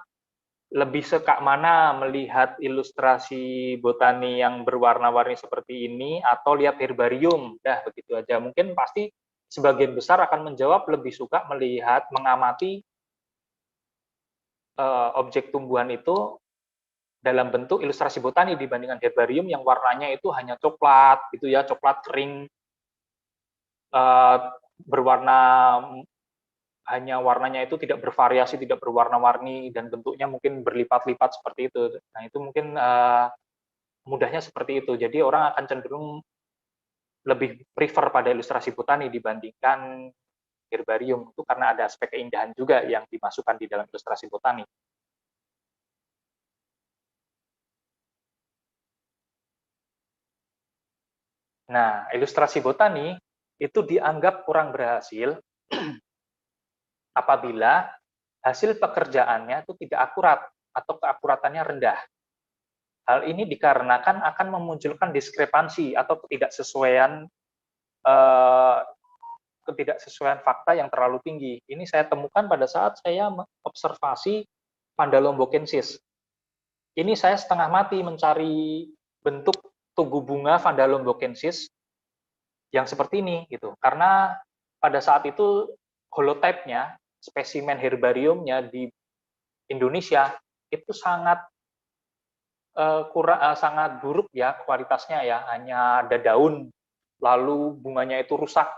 lebih suka mana, melihat ilustrasi botani yang berwarna-warni seperti ini atau lihat herbarium? Dah begitu aja. Mungkin pasti sebagian besar akan menjawab lebih suka melihat, mengamati objek tumbuhan itu dalam bentuk ilustrasi botani dibandingkan herbarium yang warnanya itu hanya coklat gitu ya, coklat kering, berwarna, hanya warnanya itu tidak bervariasi, tidak berwarna-warni, dan bentuknya mungkin berlipat-lipat seperti itu. Nah, itu mungkin mudahnya seperti itu. Jadi orang akan cenderung lebih prefer pada ilustrasi botani dibandingkan herbarium, itu karena ada aspek keindahan juga yang dimasukkan di dalam ilustrasi botani. Nah, ilustrasi botani itu dianggap kurang berhasil apabila hasil pekerjaannya itu tidak akurat atau keakuratannya rendah. Hal ini dikarenakan akan memunculkan diskrepansi atau ketidaksesuaian fakta yang terlalu tinggi. Ini saya temukan pada saat saya observasi Vanda lombokensis. Ini saya setengah mati mencari bentuk tugu bunga Vanda lombokensis yang seperti ini gitu. Karena pada saat itu holotype-nya, spesimen herbariumnya di Indonesia itu sangat sangat buruk ya kualitasnya ya, hanya ada daun, lalu bunganya itu rusak.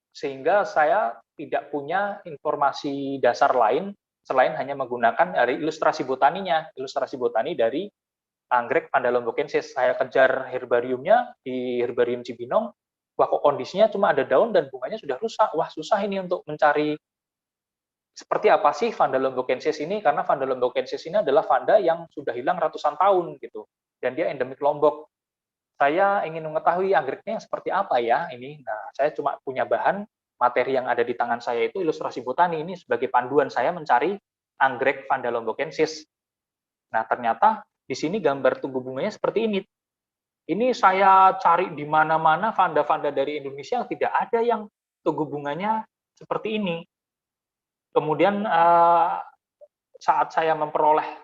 Sehingga saya tidak punya informasi dasar lain selain hanya menggunakan dari ilustrasi botaninya, ilustrasi botani dari anggrek Vanda lombokensis. Saya kejar herbariumnya di Herbarium Cibinong, wah kok kondisinya cuma ada daun dan bunganya sudah rusak. Wah susah ini untuk mencari seperti apa sih Vanda lombokensis ini, karena Vanda lombokensis ini adalah Vanda yang sudah hilang ratusan tahun gitu, dan dia endemik Lombok. Saya ingin mengetahui anggreknya seperti apa ya ini. Nah, saya cuma punya bahan materi yang ada di tangan saya itu ilustrasi botani ini sebagai panduan saya mencari anggrek Vanda lombokensis. Nah, ternyata di sini gambar tumbuh bunganya seperti ini. Ini saya cari di mana-mana Vanda-Vanda dari Indonesia, tidak ada yang tumbuh bunganya seperti ini. Kemudian saat saya memperoleh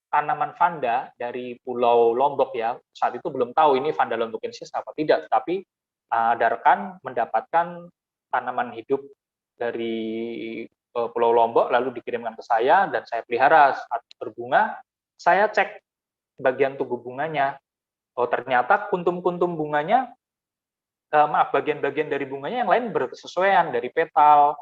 tanaman Vanda dari Pulau Lombok ya, saat itu belum tahu ini Vanda lombokensis apa tidak, tapi ada rekan mendapatkan tanaman hidup dari Pulau Lombok lalu dikirimkan ke saya dan saya pelihara saat berbunga. Saya cek bagian tubuh bunganya, oh ternyata kuntum-kuntum bunganya, bagian-bagian dari bunganya yang lain berkesesuaian, dari petal,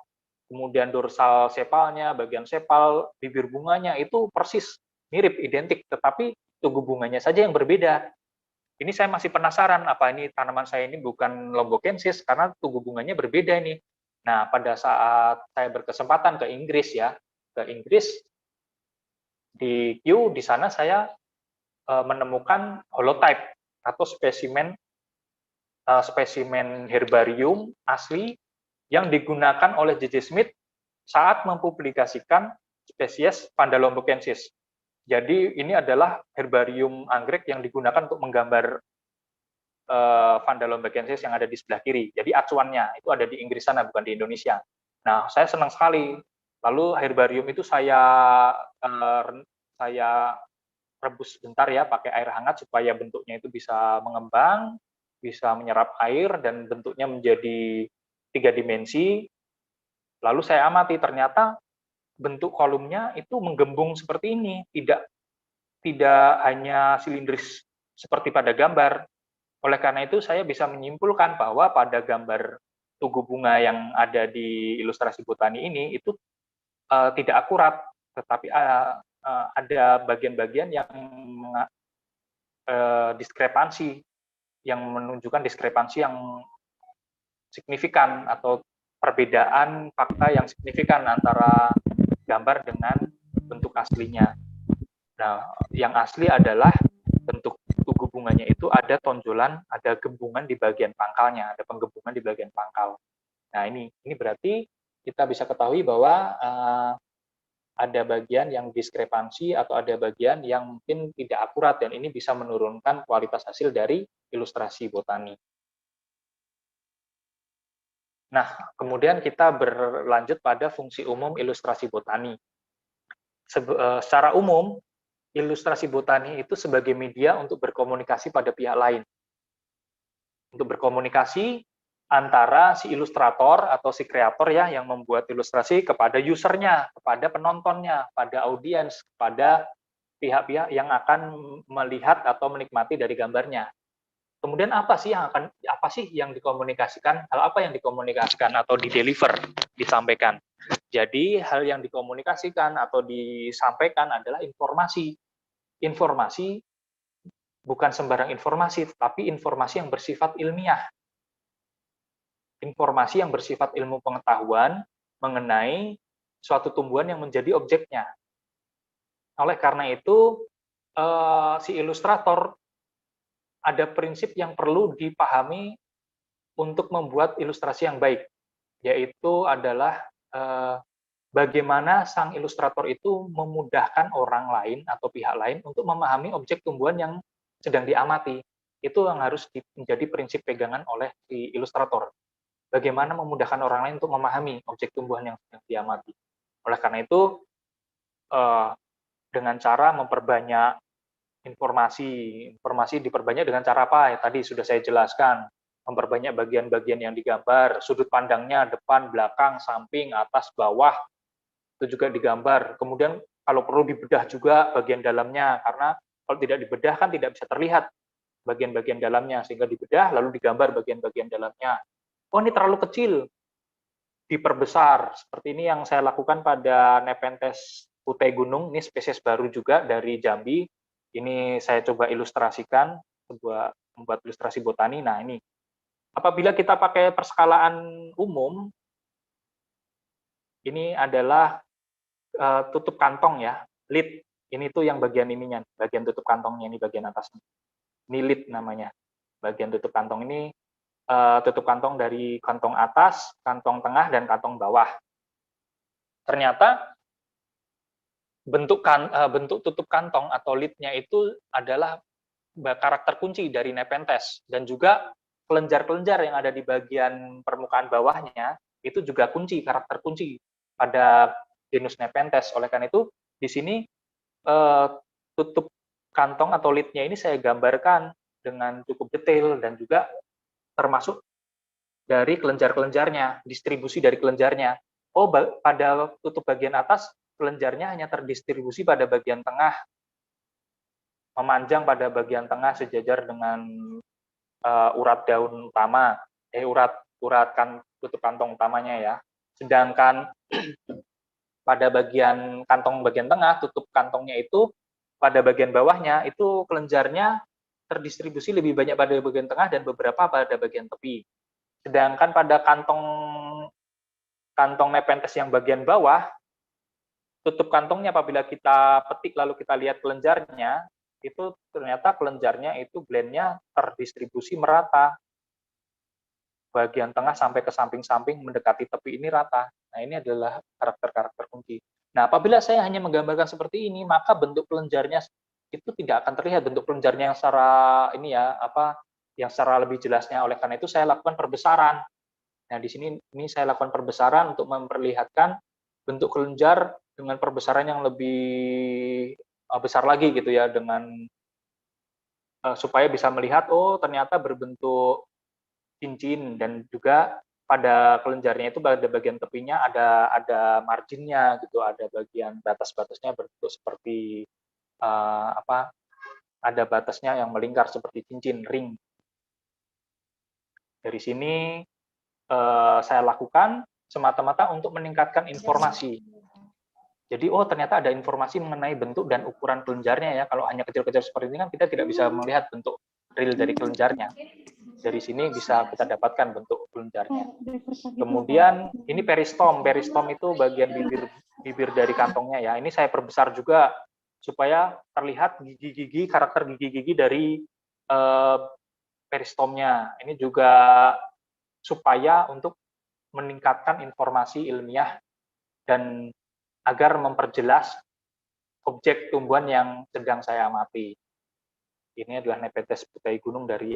kemudian dorsal sepalnya, bagian sepal, bibir bunganya itu persis, mirip, identik, tetapi tubuh bunganya saja yang berbeda. Ini saya masih penasaran, apa ini tanaman saya ini bukan lombokensis, karena tubuh bunganya berbeda ini. Nah, pada saat saya berkesempatan ke Inggris ya, ke Inggris, di Kew, di sana saya menemukan holotype atau spesimen herbarium asli yang digunakan oleh J.J. Smith saat mempublikasikan spesies Vanda lombokensis. Jadi ini adalah herbarium anggrek yang digunakan untuk menggambar Vanda lombokensis yang ada di sebelah kiri. Jadi acuannya itu ada di Inggris sana, bukan di Indonesia. Nah, saya senang sekali. Lalu herbarium itu saya rebus sebentar ya pakai air hangat supaya bentuknya itu bisa mengembang, bisa menyerap air dan bentuknya menjadi 3 dimensi. Lalu saya amati, ternyata bentuk kolumnya itu menggembung seperti ini, tidak hanya silindris seperti pada gambar. Oleh karena itu saya bisa menyimpulkan bahwa pada gambar tugu bunga yang ada di ilustrasi botani ini itu tidak akurat, tetapi ada bagian-bagian yang diskrepansi yang menunjukkan diskrepansi yang signifikan atau perbedaan fakta yang signifikan antara gambar dengan bentuk aslinya. Nah, yang asli adalah bentuk tugu bunganya itu ada tonjolan, ada gembungan di bagian pangkalnya, ada penggembungan di bagian pangkal. Nah, ini berarti kita bisa ketahui bahwa ada bagian yang diskrepansi atau ada bagian yang mungkin tidak akurat, dan ini bisa menurunkan kualitas hasil dari ilustrasi botani. Nah, kemudian kita berlanjut pada fungsi umum ilustrasi botani. Secara umum, ilustrasi botani itu sebagai media untuk berkomunikasi pada pihak lain. Untuk berkomunikasi antara si ilustrator atau si kreator ya yang membuat ilustrasi kepada usernya, kepada penontonnya, pada audiens, kepada pihak-pihak yang akan melihat atau menikmati dari gambarnya. Kemudian apa sih yang dikomunikasikan? Hal apa yang dikomunikasikan atau dideliver, disampaikan? Jadi hal yang dikomunikasikan atau disampaikan adalah informasi. Informasi bukan sembarang informasi, tetapi informasi yang bersifat ilmiah. Informasi yang bersifat ilmu pengetahuan mengenai suatu tumbuhan yang menjadi objeknya. Oleh karena itu, si ilustrator ada prinsip yang perlu dipahami untuk membuat ilustrasi yang baik, yaitu adalah bagaimana sang ilustrator itu memudahkan orang lain atau pihak lain untuk memahami objek tumbuhan yang sedang diamati. Itu yang harus menjadi prinsip pegangan oleh si ilustrator. Bagaimana memudahkan orang lain untuk memahami objek tumbuhan yang sedang diamati. Oleh karena itu, dengan cara memperbanyak informasi diperbanyak dengan cara apa? Ya, tadi sudah saya jelaskan, memperbanyak bagian-bagian yang digambar, sudut pandangnya, depan, belakang, samping, atas, bawah, itu juga digambar. Kemudian kalau perlu dibedah juga bagian dalamnya, karena kalau tidak dibedah kan tidak bisa terlihat bagian-bagian dalamnya, sehingga dibedah lalu digambar bagian-bagian dalamnya. Oh, ini terlalu kecil, diperbesar. Seperti ini yang saya lakukan pada Nepenthes putih gunung, ini spesies baru juga dari Jambi. Ini saya coba ilustrasikan, membuat ilustrasi botani. Nah, ini apabila kita pakai perskalaan umum, ini adalah tutup kantong ya, lid. Ini tuh yang bagian ininya, bagian tutup kantongnya, ini bagian atasnya. Ini lid namanya. Bagian tutup kantong ini tutup kantong dari kantong atas, kantong tengah, dan kantong bawah. Ternyata bentuk tutup kantong atau lidnya itu adalah karakter kunci dari Nepenthes, dan juga kelenjar-kelenjar yang ada di bagian permukaan bawahnya itu juga karakter kunci pada genus Nepenthes. Oleh karena itu di sini tutup kantong atau lidnya ini saya gambarkan dengan cukup detail, dan juga termasuk dari kelenjar-kelenjarnya, distribusi dari kelenjarnya. Oh, pada tutup bagian atas kelenjarnya hanya terdistribusi pada bagian tengah, memanjang pada bagian tengah sejajar dengan urat daun utama, urat tutup kantong utamanya ya. Sedangkan pada bagian kantong bagian tengah, tutup kantongnya itu pada bagian bawahnya itu kelenjarnya terdistribusi lebih banyak pada bagian tengah dan beberapa pada bagian tepi. Sedangkan pada kantong Nepenthes yang bagian bawah, tutup kantongnya apabila kita petik lalu kita lihat kelenjarnya, itu ternyata kelenjarnya itu glandnya terdistribusi merata. Bagian tengah sampai ke samping-samping mendekati tepi ini rata. Nah, ini adalah karakter-karakter kunci. Nah, apabila saya hanya menggambarkan seperti ini, maka bentuk kelenjarnya itu tidak akan terlihat, bentuk kelenjarnya yang secara yang secara lebih jelasnya. Oleh karena itu saya lakukan perbesaran. Nah, di sini saya lakukan perbesaran untuk memperlihatkan bentuk kelenjar dengan perbesaran yang lebih besar lagi gitu ya, dengan supaya bisa melihat oh ternyata berbentuk cincin, dan juga pada kelenjarnya itu pada bagian tepinya ada marginnya gitu, ada bagian batas-batasnya berbentuk seperti ada batasnya yang melingkar seperti cincin ring. Dari sini saya lakukan semata-mata untuk meningkatkan informasi. Jadi oh ternyata ada informasi mengenai bentuk dan ukuran kelenjarnya ya. Kalau hanya kecil-kecil seperti ini kan kita tidak bisa melihat bentuk real dari kelenjarnya. Dari sini bisa kita dapatkan bentuk kelenjarnya. Kemudian ini peristom. Peristom itu bagian bibir dari kantongnya ya. Ini saya perbesar juga supaya terlihat gigi-gigi, karakter gigi-gigi dari peristomnya. Ini juga supaya untuk meningkatkan informasi ilmiah dan agar memperjelas objek tumbuhan yang sedang saya amati. Ini adalah Nepenthes butai gunung dari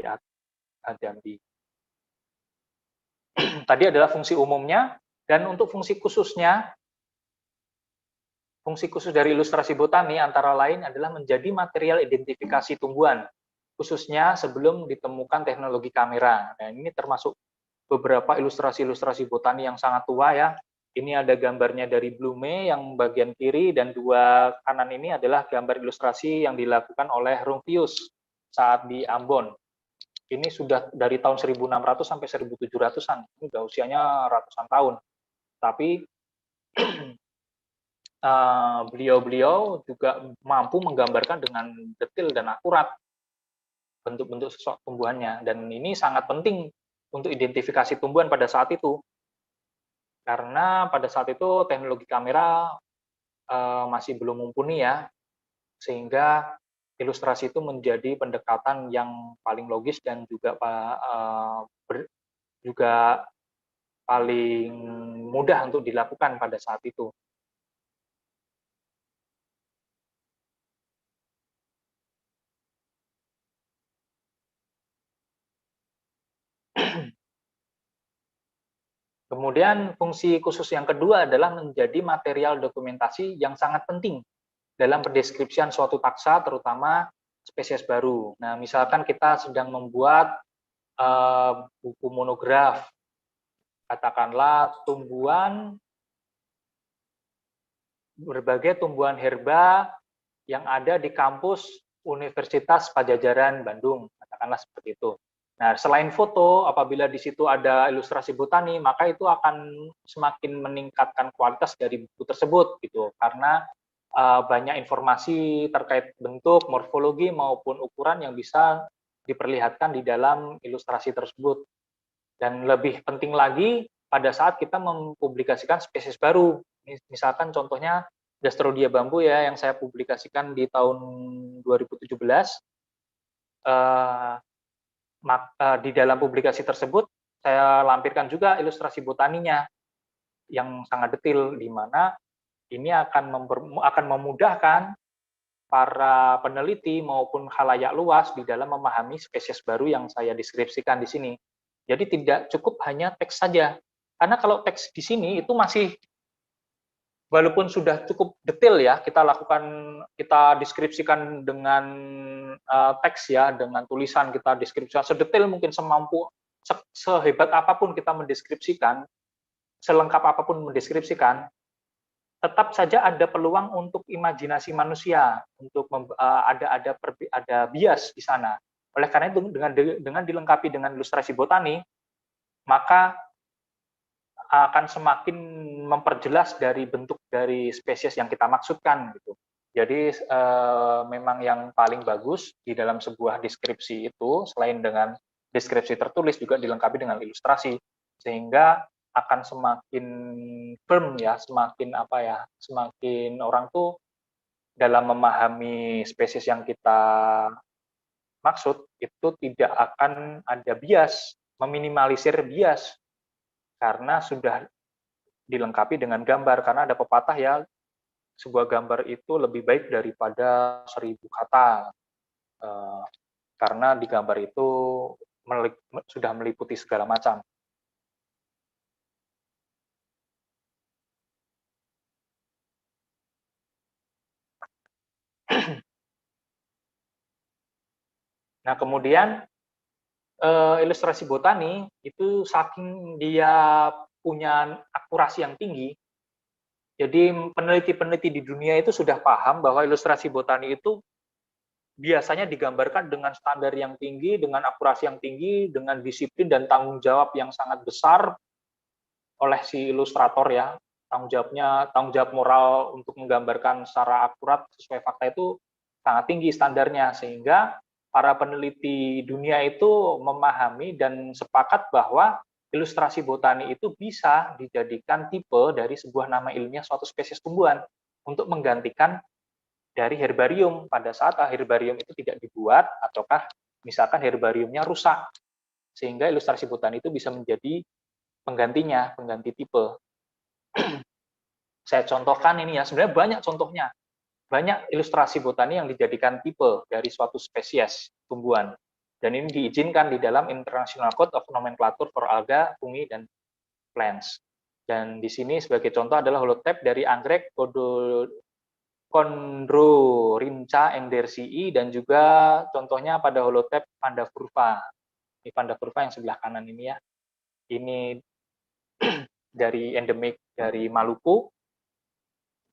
Jambi. Tadi adalah fungsi umumnya, dan untuk fungsi khusus dari ilustrasi botani antara lain adalah menjadi material identifikasi tumbuhan, khususnya sebelum ditemukan teknologi kamera. Nah, ini termasuk beberapa ilustrasi-ilustrasi botani yang sangat tua ya. Ini ada gambarnya dari Blume yang bagian kiri, dan dua kanan ini adalah gambar ilustrasi yang dilakukan oleh Rumphius saat di Ambon. Ini sudah dari tahun 1600 sampai 1700-an. Ini udah usianya ratusan tahun. Tapi beliau-beliau juga mampu menggambarkan dengan detail dan akurat bentuk-bentuk sosok tumbuhannya. Dan ini sangat penting untuk identifikasi tumbuhan pada saat itu. Karena pada saat itu teknologi kamera masih belum mumpuni ya. Sehingga ilustrasi itu menjadi pendekatan yang paling logis dan juga paling mudah untuk dilakukan pada saat itu. Kemudian fungsi khusus yang kedua adalah menjadi material dokumentasi yang sangat penting dalam pendeskripsian suatu taksa, terutama spesies baru. Nah, misalkan kita sedang membuat buku monograf, katakanlah berbagai tumbuhan herba yang ada di kampus Universitas Padjadjaran Bandung, katakanlah seperti itu. Nah, selain foto, apabila di situ ada ilustrasi botani, maka itu akan semakin meningkatkan kualitas dari buku tersebut, gitu. Karena banyak informasi terkait bentuk, morfologi maupun ukuran yang bisa diperlihatkan di dalam ilustrasi tersebut. Dan lebih penting lagi pada saat kita mempublikasikan spesies baru. Misalkan contohnya Gastrodia bambu ya, yang saya publikasikan di tahun 2017. Di dalam publikasi tersebut saya lampirkan juga ilustrasi botaninya yang sangat detail, di mana ini akan memudahkan para peneliti maupun khalayak luas di dalam memahami spesies baru yang saya deskripsikan di sini. Jadi tidak cukup hanya teks saja, karena kalau teks di sini itu masih, walaupun sudah cukup detail ya, kita deskripsikan dengan teks ya, dengan tulisan kita deskripsikan sedetail mungkin, sehebat apapun kita mendeskripsikan, selengkap apapun mendeskripsikan, tetap saja ada peluang untuk imajinasi manusia, untuk ada bias di sana. Oleh karena itu, dengan dilengkapi dengan ilustrasi botani, maka akan semakin memperjelas dari bentuk dari spesies yang kita maksudkan, gitu. Jadi memang yang paling bagus di dalam sebuah deskripsi itu, selain dengan deskripsi tertulis, juga dilengkapi dengan ilustrasi, sehingga akan semakin firm ya, semakin orang tuh dalam memahami spesies yang kita maksud itu tidak akan ada bias, meminimalisir bias, karena sudah dilengkapi dengan gambar. Karena ada pepatah ya, sebuah gambar itu lebih baik daripada 1000 kata, karena di gambar itu sudah meliputi segala macam. Nah, kemudian ilustrasi botani itu saking dia punya akurasi yang tinggi, jadi peneliti-peneliti di dunia itu sudah paham bahwa ilustrasi botani itu biasanya digambarkan dengan standar yang tinggi, dengan akurasi yang tinggi, dengan disiplin dan tanggung jawab yang sangat besar oleh si ilustrator ya. Tanggung jawab moral untuk menggambarkan secara akurat sesuai fakta itu sangat tinggi standarnya, sehingga para peneliti dunia itu memahami dan sepakat bahwa ilustrasi botani itu bisa dijadikan tipe dari sebuah nama ilmiah suatu spesies tumbuhan untuk menggantikan dari herbarium pada saat herbarium itu tidak dibuat ataukah misalkan herbariumnya rusak, sehingga ilustrasi botani itu bisa menjadi penggantinya, pengganti tipe. Saya contohkan ini ya, sebenarnya banyak contohnya. Banyak ilustrasi botani yang dijadikan tipe dari suatu spesies tumbuhan. Dan ini diizinkan di dalam International Code of Nomenclature for Alga, Fungi, dan Plants. Dan di sini sebagai contoh adalah holotype dari anggrek Chondrorhyncha endersii dan juga contohnya pada holotype Pandapurva. Ini Pandapurva yang sebelah kanan ini ya. Ini dari endemik dari Maluku.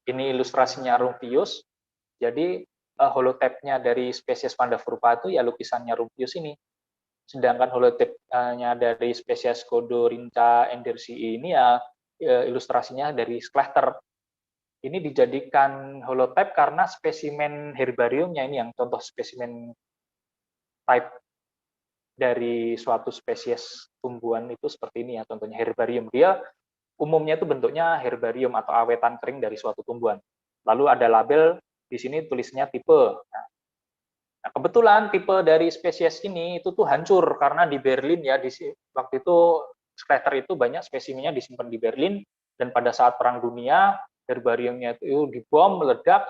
Ini ilustrasinya Rumphius. Jadi holotype-nya dari spesies Pandapurva itu ya lukisannya Rumphius ini. Sedangkan holotype-nya dari spesies Chondrorhyncha endersii ini ya ilustrasinya dari Schlechter. Ini dijadikan holotype karena spesimen herbariumnya ini yang contoh spesimen type dari suatu spesies tumbuhan itu seperti ini ya, contohnya herbarium. Dia umumnya itu bentuknya herbarium atau awetan kering dari suatu tumbuhan. Lalu ada label di sini tulisnya tipe. Nah, kebetulan tipe dari spesies ini itu tuh hancur karena di Berlin ya waktu itu Schlechter itu banyak spesimennya disimpan di Berlin dan pada saat Perang Dunia herbariumnya itu dibom, meledak,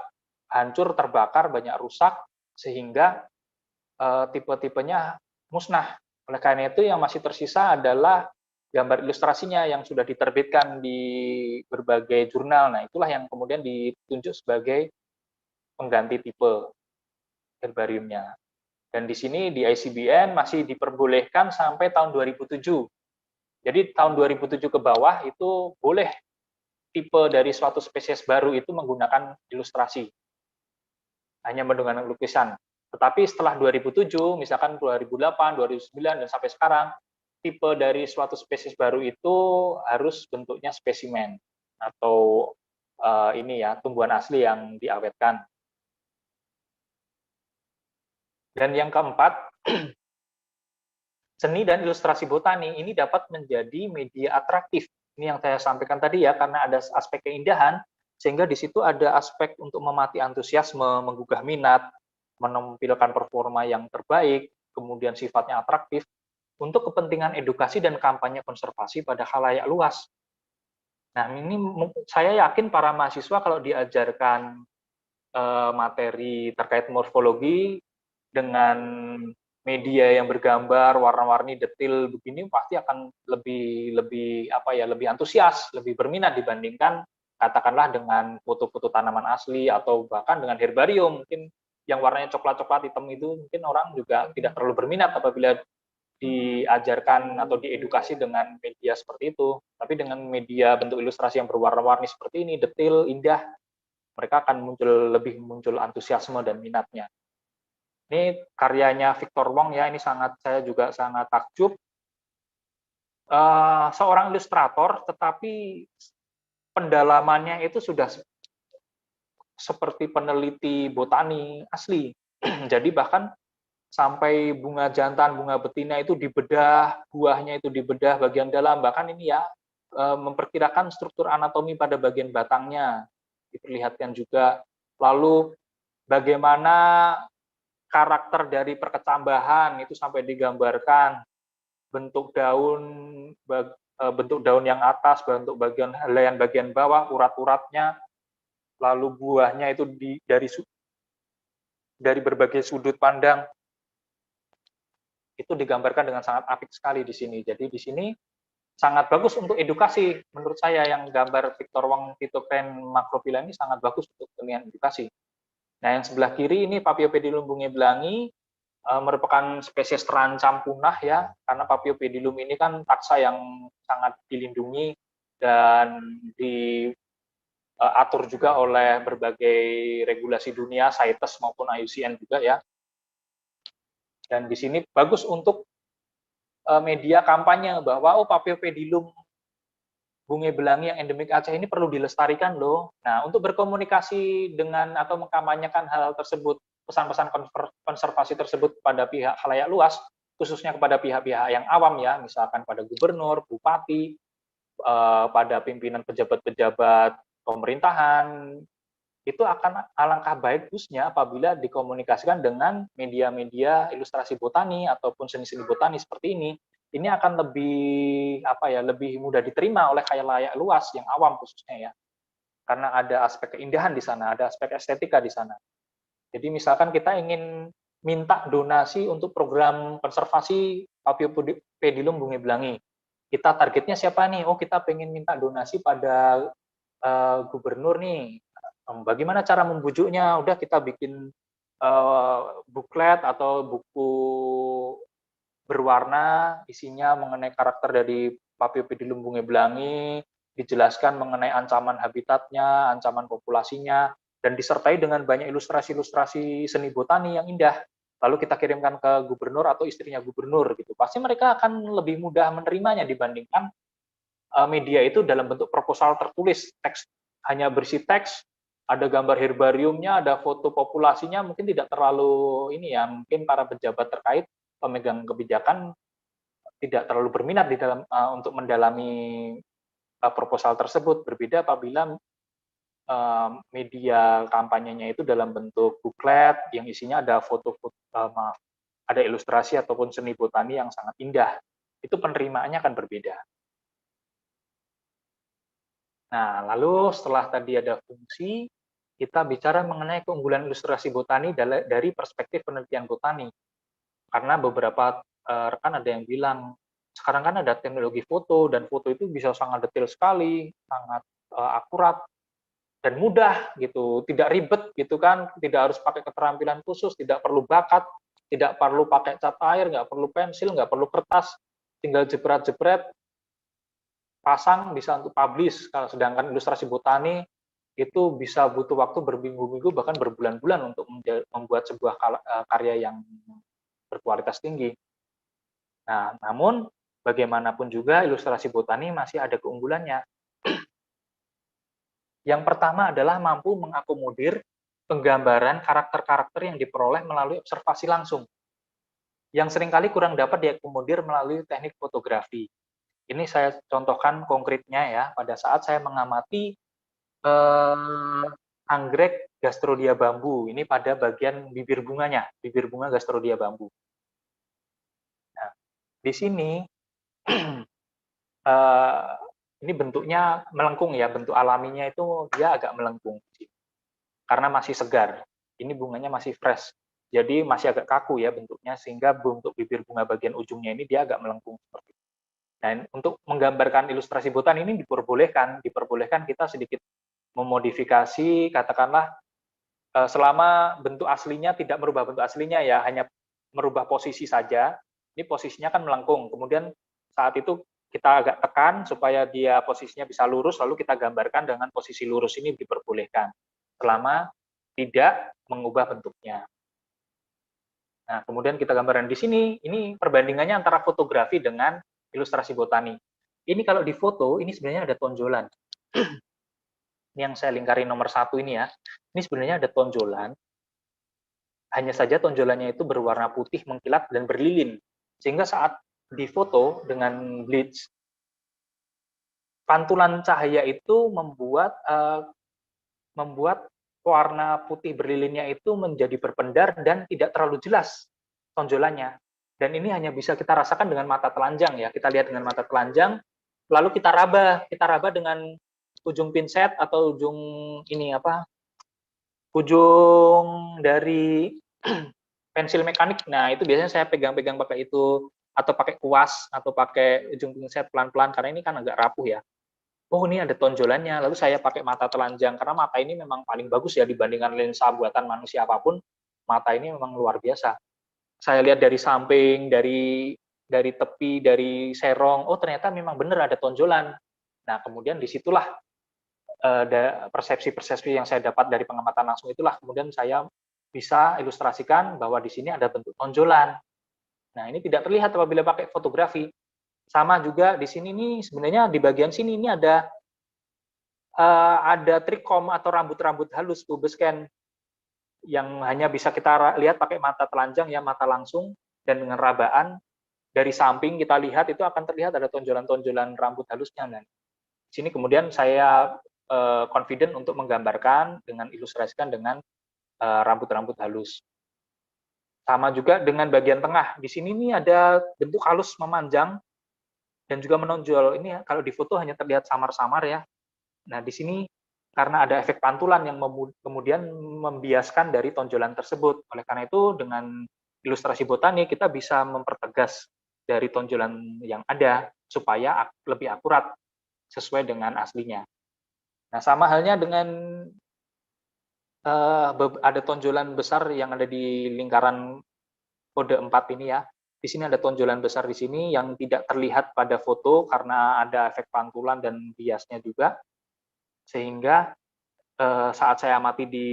hancur, terbakar, banyak rusak sehingga tipe-tipenya musnah. Oleh karena itu yang masih tersisa adalah gambar ilustrasinya yang sudah diterbitkan di berbagai jurnal. Nah, itulah yang kemudian ditunjuk sebagai pengganti tipe herbariumnya. Dan di sini di ICBN masih diperbolehkan sampai tahun 2007. Jadi tahun 2007 ke bawah itu boleh tipe dari suatu spesies baru itu menggunakan ilustrasi. Hanya menggunakan lukisan. Tetapi setelah 2007, misalkan 2008, 2009, dan sampai sekarang, tipe dari suatu spesies baru itu harus bentuknya spesimen atau ini ya tumbuhan asli yang diawetkan. Dan yang keempat, seni dan ilustrasi botani ini dapat menjadi media atraktif. Ini yang saya sampaikan tadi ya, karena ada aspek keindahan, sehingga di situ ada aspek untuk memati antusiasme, menggugah minat, menampilkan performa yang terbaik, kemudian sifatnya atraktif, untuk kepentingan edukasi dan kampanye konservasi pada khalayak luas. Nah, ini saya yakin para mahasiswa kalau diajarkan materi terkait morfologi dengan media yang bergambar, warna-warni, detail begini pasti akan lebih antusias, lebih berminat dibandingkan katakanlah dengan foto-foto tanaman asli atau bahkan dengan herbarium mungkin yang warnanya coklat-coklat hitam itu mungkin orang juga tidak terlalu berminat apabila diajarkan atau diedukasi dengan media seperti itu. Tapi dengan media bentuk ilustrasi yang berwarna-warni seperti ini, detail, indah, mereka akan lebih muncul antusiasme dan minatnya. Ini karyanya Victor Wong ya, ini saya juga sangat takjub. Seorang ilustrator, tetapi pendalamannya itu sudah seperti peneliti botani asli. Jadi bahkan sampai bunga jantan, bunga betina itu dibedah, buahnya itu dibedah bagian dalam, bahkan ini ya memperkirakan struktur anatomi pada bagian batangnya, diperlihatkan juga. Lalu bagaimana karakter dari perkecambahan itu sampai digambarkan, bentuk daun yang atas, bentuk bagian helaian bagian bawah, urat-uratnya, lalu buahnya itu dari berbagai sudut pandang. Itu digambarkan dengan sangat apik sekali di sini. Jadi di sini sangat bagus untuk edukasi. Menurut saya yang gambar Victor Wong Phytophthora macrophylla ini sangat bagus untuk kepentingan edukasi. Nah, yang sebelah kiri ini Paphiopedilum bungebelangi merupakan spesies terancam punah ya, karena Paphiopedilum ini kan taksa yang sangat dilindungi dan diatur juga oleh berbagai regulasi dunia, CITES maupun IUCN juga ya. Dan di sini bagus untuk media kampanye bahwa Paphiopedilum bungebelangi yang endemik Aceh ini perlu dilestarikan loh. Nah, untuk berkomunikasi dengan atau mengkampanyekan hal tersebut pesan-pesan konservasi tersebut pada pihak khalayak luas, khususnya kepada pihak-pihak yang awam ya, misalkan pada gubernur, bupati, pada pimpinan pejabat-pejabat pemerintahan, itu akan alangkah bagusnya apabila dikomunikasikan dengan media-media ilustrasi botani ataupun seni-seni botani seperti ini. Ini akan lebih mudah diterima oleh khalayak luas yang awam khususnya ya. Karena ada aspek keindahan di sana, ada aspek estetika di sana. Jadi misalkan kita ingin minta donasi untuk program konservasi Papiopedilum bunga belangi. Kita targetnya siapa nih? Oh, kita pengen minta donasi pada gubernur nih. Bagaimana cara membujuknya? Udah kita bikin buklet atau buku berwarna, isinya mengenai karakter dari Papiopedilum bunga belangi, dijelaskan mengenai ancaman habitatnya, ancaman populasinya, dan disertai dengan banyak ilustrasi-ilustrasi seni botani yang indah. Lalu kita kirimkan ke gubernur atau istrinya gubernur gitu. Pasti mereka akan lebih mudah menerimanya dibandingkan media itu dalam bentuk proposal tertulis, teks hanya berisi teks, ada gambar herbariumnya, ada foto populasinya, mungkin tidak terlalu ini ya, mungkin para pejabat terkait pemegang kebijakan tidak terlalu berminat di dalam untuk mendalami proposal tersebut. Berbeda apabila media kampanyenya itu dalam bentuk buklet yang isinya ada foto-foto, ada ilustrasi ataupun seni botani yang sangat indah. Itu penerimaannya akan berbeda. Nah, lalu setelah tadi ada fungsi, kita bicara mengenai keunggulan ilustrasi botani dari perspektif penelitian botani. Karena beberapa rekan ada yang bilang, sekarang kan ada teknologi foto, dan foto itu bisa sangat detail sekali, sangat akurat, dan mudah gitu, tidak ribet gitu kan, tidak harus pakai keterampilan khusus, tidak perlu bakat, tidak perlu pakai cat air, nggak perlu pensil, nggak perlu kertas, tinggal jepret-jepret, pasang bisa untuk publish. Sedangkan ilustrasi botani itu bisa butuh waktu berminggu-minggu bahkan berbulan-bulan untuk membuat sebuah karya yang berkualitas tinggi. Nah, namun bagaimanapun juga ilustrasi botani masih ada keunggulannya. Yang pertama adalah mampu mengakomodir penggambaran karakter-karakter yang diperoleh melalui observasi langsung, yang seringkali kurang dapat diakomodir melalui teknik fotografi. Ini saya contohkan konkretnya ya, pada saat saya mengamati anggrek Gastrodia bambu, ini pada bagian bibir bunganya, bibir bunga Gastrodia bambu. Nah, di sini ini bentuknya melengkung ya, bentuk alaminya itu dia agak melengkung karena masih segar. Ini bunganya masih fresh, jadi masih agak kaku ya bentuknya, sehingga bentuk bibir bunga bagian ujungnya ini dia agak melengkung seperti itu. Dan untuk menggambarkan ilustrasi botan ini diperbolehkan kita sedikit memodifikasi, katakanlah selama bentuk aslinya tidak merubah bentuk aslinya ya, hanya merubah posisi saja. Ini posisinya kan melengkung, kemudian saat itu kita agak tekan supaya dia posisinya bisa lurus, lalu kita gambarkan dengan posisi lurus ini diperbolehkan, selama tidak mengubah bentuknya. Nah, kemudian kita gambarkan di sini, ini perbandingannya antara fotografi dengan ilustrasi botani. Ini kalau di foto, ini sebenarnya ada tonjolan. Ini yang saya lingkari nomor 1 ini ya. Ini sebenarnya ada tonjolan. Hanya saja tonjolannya itu berwarna putih, mengkilat, dan berlilin. Sehingga saat di foto dengan bleach, pantulan cahaya itu membuat warna putih berlilinnya itu menjadi berpendar dan tidak terlalu jelas tonjolannya. Dan ini hanya bisa kita rasakan dengan mata telanjang ya. Kita lihat dengan mata telanjang, lalu kita raba dengan ujung pinset atau ujung ujung dari pensil mekanik. Nah, itu biasanya saya pegang-pegang pakai itu, atau pakai kuas atau pakai ujung pinset pelan-pelan karena ini kan agak rapuh ya. Oh, ini ada tonjolannya. Lalu saya pakai mata telanjang karena mata ini memang paling bagus ya dibandingkan lensa buatan manusia apapun. Mata ini memang luar biasa. Saya lihat dari samping, dari tepi, dari serong, oh ternyata memang benar ada tonjolan. Nah, kemudian disitulah persepsi-persepsi yang saya dapat dari pengamatan langsung itulah kemudian saya bisa ilustrasikan bahwa di sini ada bentuk tonjolan. Nah, ini tidak terlihat apabila pakai fotografi. Sama juga di sini nih, sebenarnya di bagian sini ini ada trikom atau rambut-rambut halus pubescens. yang hanya bisa kita lihat pakai mata telanjang ya, mata langsung, dan dengan rabaan dari samping kita lihat itu akan terlihat ada tonjolan-tonjolan rambut halusnya. Dan di sini kemudian saya confident untuk menggambarkan dengan ilustrasikan dengan rambut-rambut halus. Sama juga dengan bagian tengah. Di sini nih ada bentuk halus memanjang dan juga menonjol. Ini kalau di foto hanya terlihat samar-samar ya. Nah, di sini karena ada efek pantulan yang kemudian membiaskan dari tonjolan tersebut. Oleh karena itu, dengan ilustrasi botani kita bisa mempertegas dari tonjolan yang ada supaya lebih akurat sesuai dengan aslinya. Nah, sama halnya dengan ada tonjolan besar yang ada di lingkaran kode 4 ini ya. Di sini ada tonjolan besar di sini yang tidak terlihat pada foto karena ada efek pantulan dan biasnya juga. Sehingga saat saya amati di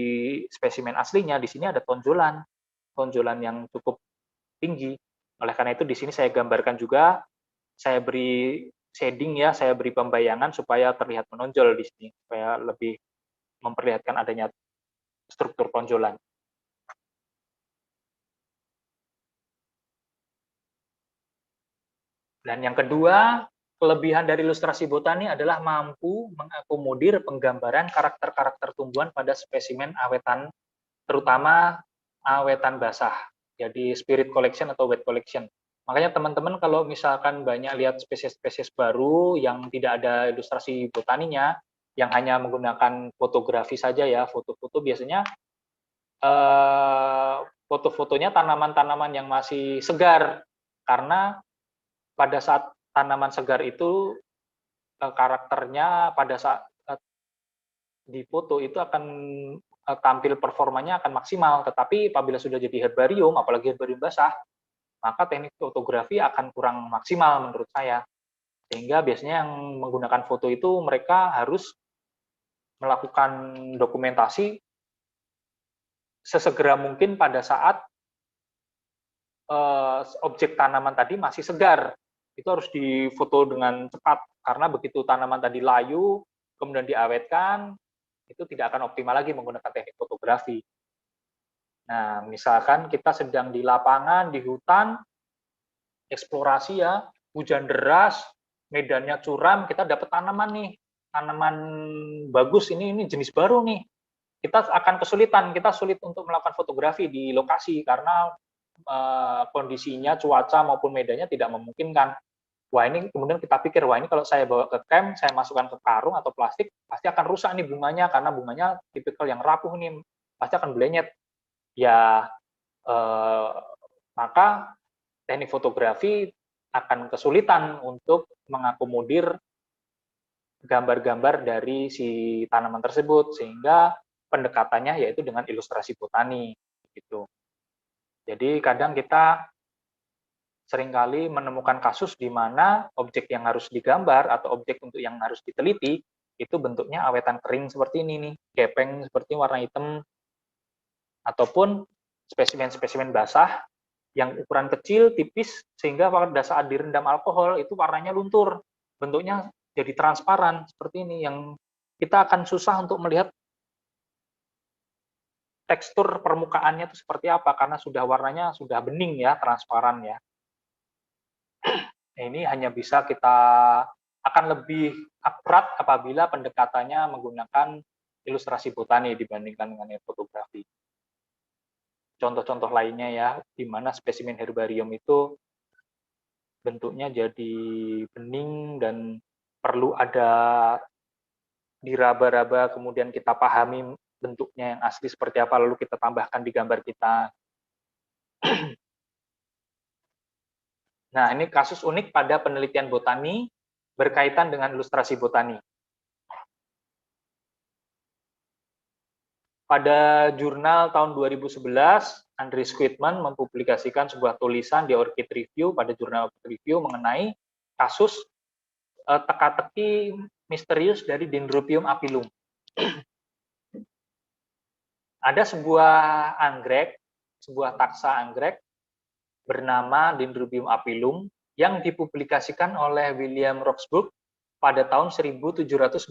spesimen aslinya, di sini ada tonjolan yang cukup tinggi. Oleh karena itu di sini saya gambarkan juga, saya beri shading ya, saya beri pembayangan supaya terlihat menonjol di sini, supaya lebih memperlihatkan adanya struktur tonjolan. Dan yang kedua, kelebihan dari ilustrasi botani adalah mampu mengakomodir penggambaran karakter-karakter tumbuhan pada spesimen awetan, terutama awetan basah. Jadi spirit collection atau wet collection. Makanya teman-teman kalau misalkan banyak lihat spesies-spesies baru yang tidak ada ilustrasi botaninya, yang hanya menggunakan fotografi saja ya, foto-foto biasanya foto-fotonya tanaman-tanaman yang masih segar, karena pada saat tanaman segar itu karakternya pada saat di foto itu akan tampil performanya akan maksimal, tetapi apabila sudah jadi herbarium, apalagi herbarium basah, maka teknik fotografi akan kurang maksimal menurut saya. Sehingga biasanya yang menggunakan foto itu mereka harus melakukan dokumentasi sesegera mungkin pada saat objek tanaman tadi masih segar. Itu harus difoto dengan cepat, karena begitu tanaman tadi layu, kemudian diawetkan, itu tidak akan optimal lagi menggunakan teknik fotografi. Nah, misalkan kita sedang di lapangan, di hutan, eksplorasi ya, hujan deras, medannya curam, kita dapat tanaman nih, tanaman bagus, ini jenis baru nih. Kita akan kesulitan, kita sulit untuk melakukan fotografi di lokasi karena kondisinya, cuaca maupun medannya tidak memungkinkan. Wah, ini kemudian kita pikir, wah ini kalau saya bawa ke camp, saya masukkan ke karung atau plastik, pasti akan rusak nih bunganya, karena bunganya tipikal yang rapuh nih, pasti akan belenyet. Ya, maka teknik fotografi akan kesulitan untuk mengakomodir gambar-gambar dari si tanaman tersebut, sehingga pendekatannya yaitu dengan ilustrasi botani, gitu. Jadi kadang kita seringkali menemukan kasus di mana objek yang harus digambar atau objek untuk yang harus diteliti itu bentuknya awetan kering seperti ini nih, gepeng seperti warna hitam, ataupun spesimen-spesimen basah yang ukuran kecil, tipis, sehingga pada saat direndam alkohol itu warnanya luntur, bentuknya jadi transparan seperti ini, yang kita akan susah untuk melihat tekstur permukaannya itu seperti apa karena sudah warnanya sudah bening ya, transparan ya. Ini hanya bisa kita akan lebih akurat apabila pendekatannya menggunakan ilustrasi botani dibandingkan dengan fotografi. Contoh-contoh lainnya ya, di mana spesimen herbarium itu bentuknya jadi bening dan perlu ada diraba-raba, kemudian kita pahami bentuknya yang asli seperti apa, lalu kita tambahkan di gambar kita. Nah, ini kasus unik pada penelitian botani berkaitan dengan ilustrasi botani. Pada jurnal tahun 2011, Andrew Squidman mempublikasikan sebuah tulisan di Orchid Review pada jurnal Orchid Review mengenai kasus teka-teki misterius dari Dendrobium aphyllum. Ada sebuah anggrek, sebuah taksa anggrek bernama Dendrobium aphyllum yang dipublikasikan oleh William Roxburgh pada tahun 1795.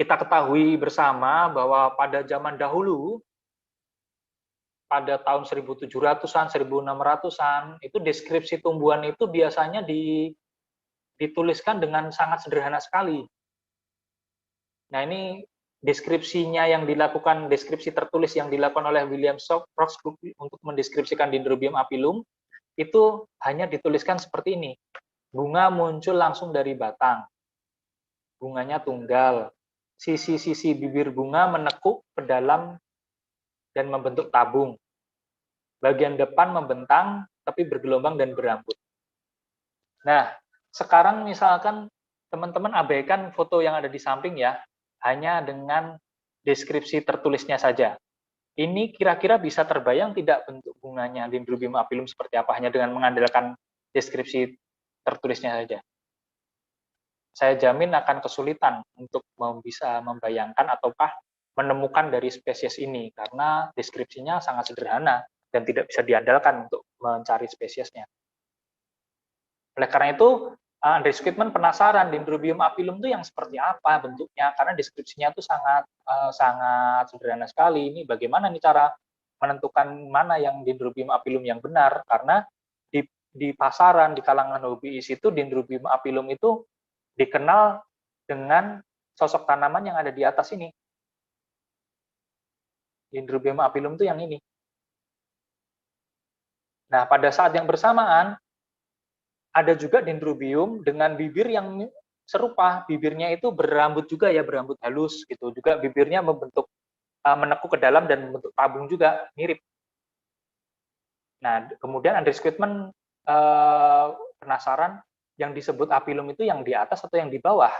kita ketahui bersama bahwa pada zaman dahulu, pada tahun 1700-an, 1600-an, itu deskripsi tumbuhan itu biasanya dituliskan dengan sangat sederhana sekali. Nah, ini deskripsinya yang dilakukan, deskripsi tertulis yang dilakukan oleh William Roxburgh untuk mendeskripsikan Dendrobium apilum, itu hanya dituliskan seperti ini. Bunga muncul langsung dari batang. Bunganya tunggal. Sisi-sisi bibir bunga menekuk ke dalam dan membentuk tabung. Bagian depan membentang, tapi bergelombang dan berambut. Nah, sekarang misalkan teman-teman abaikan foto yang ada di samping ya, hanya dengan deskripsi tertulisnya saja. Ini kira-kira bisa terbayang tidak bentuk bunganya Dendrobium apilum seperti apa, hanya dengan mengandalkan deskripsi tertulisnya saja. Saya jamin akan kesulitan untuk bisa membayangkan ataukah menemukan dari spesies ini, karena deskripsinya sangat sederhana dan tidak bisa diandalkan untuk mencari spesiesnya. Oleh karena itu, Andreas Kidman penasaran Dendrobium apilum itu yang seperti apa bentuknya, karena deskripsinya itu sangat sederhana sekali. Ini bagaimana nih cara menentukan mana yang Dendrobium apilum yang benar, karena di pasaran, di kalangan hobiis itu Dendrobium apilum itu dikenal dengan sosok tanaman yang ada di atas ini. Dendrobium apilum itu yang ini. Nah, pada saat yang bersamaan, ada juga dendrobium dengan bibir yang serupa, bibirnya itu berambut juga ya, berambut halus gitu. Juga bibirnya membentuk menekuk ke dalam dan membentuk tabung juga, mirip. Nah, kemudian Andreas Kidman penasaran yang disebut apilum itu yang di atas atau yang di bawah.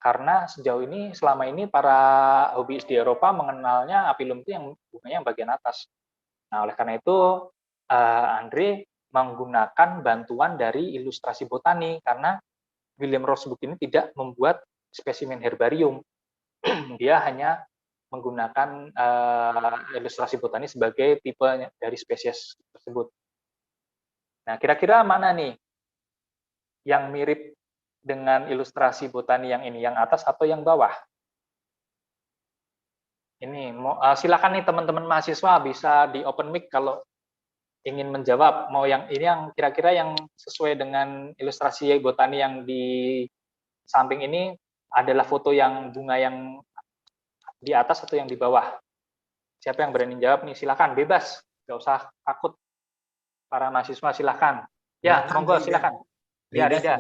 Karena sejauh ini, selama ini para hobiis di Eropa mengenalnya apilum itu yang bunganya yang bagian atas. Nah, oleh karena itu Andre menggunakan bantuan dari ilustrasi botani, karena William Roxburgh ini tidak membuat spesimen herbarium. Dia hanya menggunakan ilustrasi botani sebagai tipe dari spesies tersebut. Nah, kira-kira mana nih yang mirip dengan ilustrasi botani yang ini, yang atas atau yang bawah? Ini, silakan nih teman-teman mahasiswa bisa di open mic kalau ingin menjawab. Mau yang ini yang kira-kira yang sesuai dengan ilustrasi botani yang di samping ini adalah foto yang bunga yang di atas atau yang di bawah? Siapa yang berani jawab nih? Silakan, bebas, nggak usah takut. Para mahasiswa silakan. Ya, monggo silakan. Ya, Rida.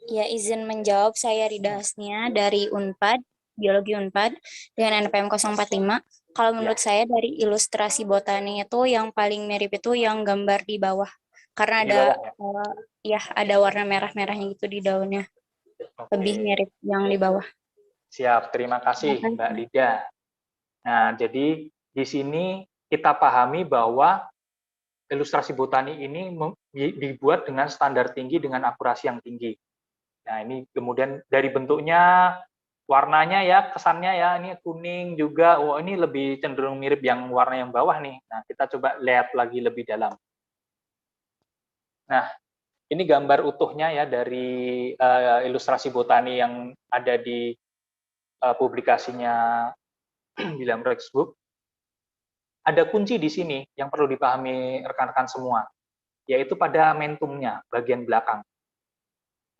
Ya, izin menjawab, saya Rida Hasnia dari Unpad, Biologi Unpad, dengan NPM 045. Kalau menurut saya dari ilustrasi botani itu yang paling mirip itu yang gambar di bawah. Karena ada ada warna merah-merahnya gitu di daunnya. Lebih mirip yang di bawah. Siap, terima kasih Mbak Rida. Nah, jadi di sini kita pahami bahwa ilustrasi botani ini dibuat dengan standar tinggi, dengan akurasi yang tinggi. Nah, ini kemudian dari bentuknya, warnanya ya, kesannya ya, ini kuning juga. Oh, ini lebih cenderung mirip yang warna yang bawah nih. Nah, kita coba lihat lagi lebih dalam. Nah, ini gambar utuhnya ya dari ilustrasi botani yang ada di publikasinya William Roxburgh. Ada kunci di sini yang perlu dipahami rekan-rekan semua, yaitu pada mentumnya, bagian belakang.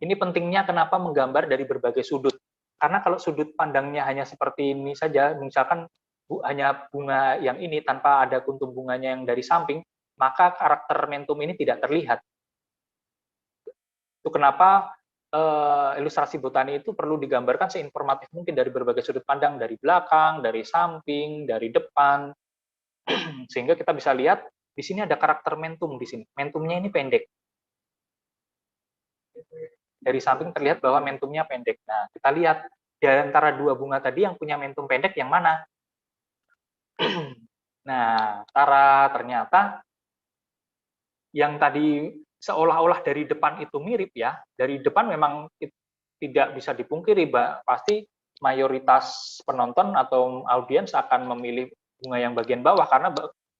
Ini pentingnya kenapa menggambar dari berbagai sudut. Karena kalau sudut pandangnya hanya seperti ini saja, misalkan hanya bunga yang ini tanpa ada kuntum bunganya yang dari samping, maka karakter mentum ini tidak terlihat. Itu kenapa ilustrasi botani itu perlu digambarkan seinformatif mungkin dari berbagai sudut pandang, dari belakang, dari samping, dari depan, sehingga kita bisa lihat di sini ada karakter mentum di sini. Mentumnya ini pendek. Dari samping terlihat bahwa mentumnya pendek. Nah, kita lihat di antara dua bunga tadi yang punya mentum pendek yang mana? Nah, ternyata yang tadi seolah-olah dari depan itu mirip ya. Dari depan memang tidak bisa dipungkiri, pasti mayoritas penonton atau audiens akan memilih bunga yang bagian bawah, karena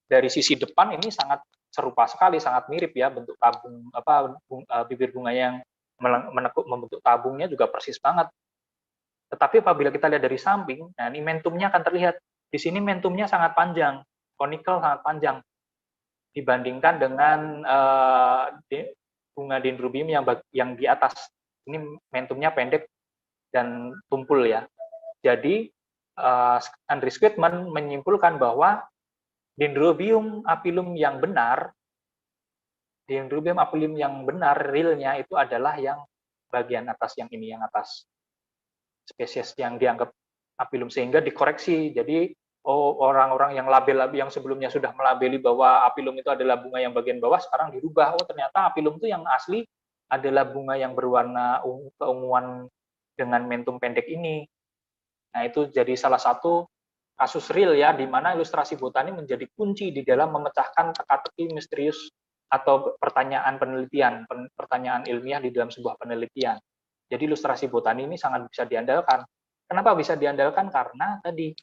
dari sisi depan ini sangat serupa sekali, sangat mirip ya, bentuk tabung bibir bunga yang menekuk membentuk tabungnya juga persis banget. Tetapi apabila kita lihat dari samping, nah ini mentumnya akan terlihat. Di sini mentumnya sangat panjang, konikel sangat panjang dibandingkan dengan bunga dendrobium yang di atas. Ini mentumnya pendek dan tumpul ya. Jadi Andreas Quitman menyimpulkan bahwa dendrobium apilum yang benar, realnya itu adalah yang bagian atas yang ini, yang atas. Spesies yang dianggap apilum, sehingga dikoreksi. Jadi orang-orang yang yang sebelumnya sudah melabeli bahwa apilum itu adalah bunga yang bagian bawah, sekarang dirubah. Ternyata apilum itu yang asli adalah bunga yang berwarna keunguan dengan mentum pendek ini. Nah, itu jadi salah satu kasus real ya, di mana ilustrasi botani menjadi kunci di dalam memecahkan teka-teki misterius atau pertanyaan penelitian, pertanyaan ilmiah di dalam sebuah penelitian. Jadi ilustrasi botani ini sangat bisa diandalkan. Kenapa bisa diandalkan? Karena tadi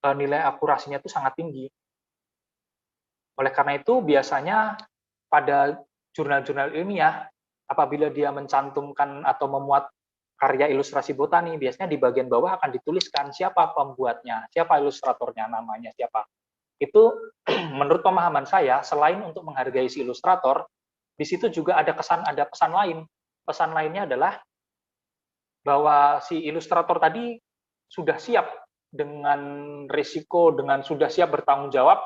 nilai akurasinya itu sangat tinggi. Oleh karena itu biasanya pada jurnal-jurnal ilmiah, apabila dia mencantumkan atau memuat karya ilustrasi botani, biasanya di bagian bawah akan dituliskan siapa pembuatnya, siapa ilustratornya, namanya siapa. Itu menurut pemahaman saya, selain untuk menghargai si ilustrator, di situ juga ada pesan lain. Pesan lainnya adalah bahwa si ilustrator tadi sudah siap dengan risiko, dengan sudah siap bertanggung jawab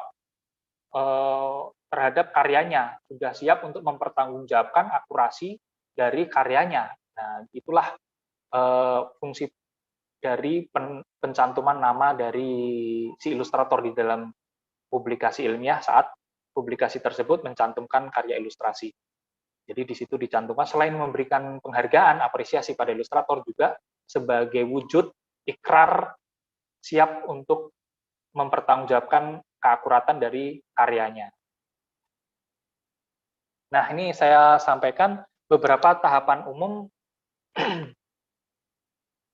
terhadap karyanya, sudah siap untuk mempertanggungjawabkan akurasi dari karyanya. Nah, itulah fungsi dari pencantuman nama dari si ilustrator di dalam publikasi ilmiah saat publikasi tersebut mencantumkan karya ilustrasi. Jadi di situ dicantumkan selain memberikan penghargaan, apresiasi pada ilustrator juga sebagai wujud ikrar siap untuk mempertanggungjawabkan keakuratan dari karyanya. Nah, ini saya sampaikan beberapa tahapan umum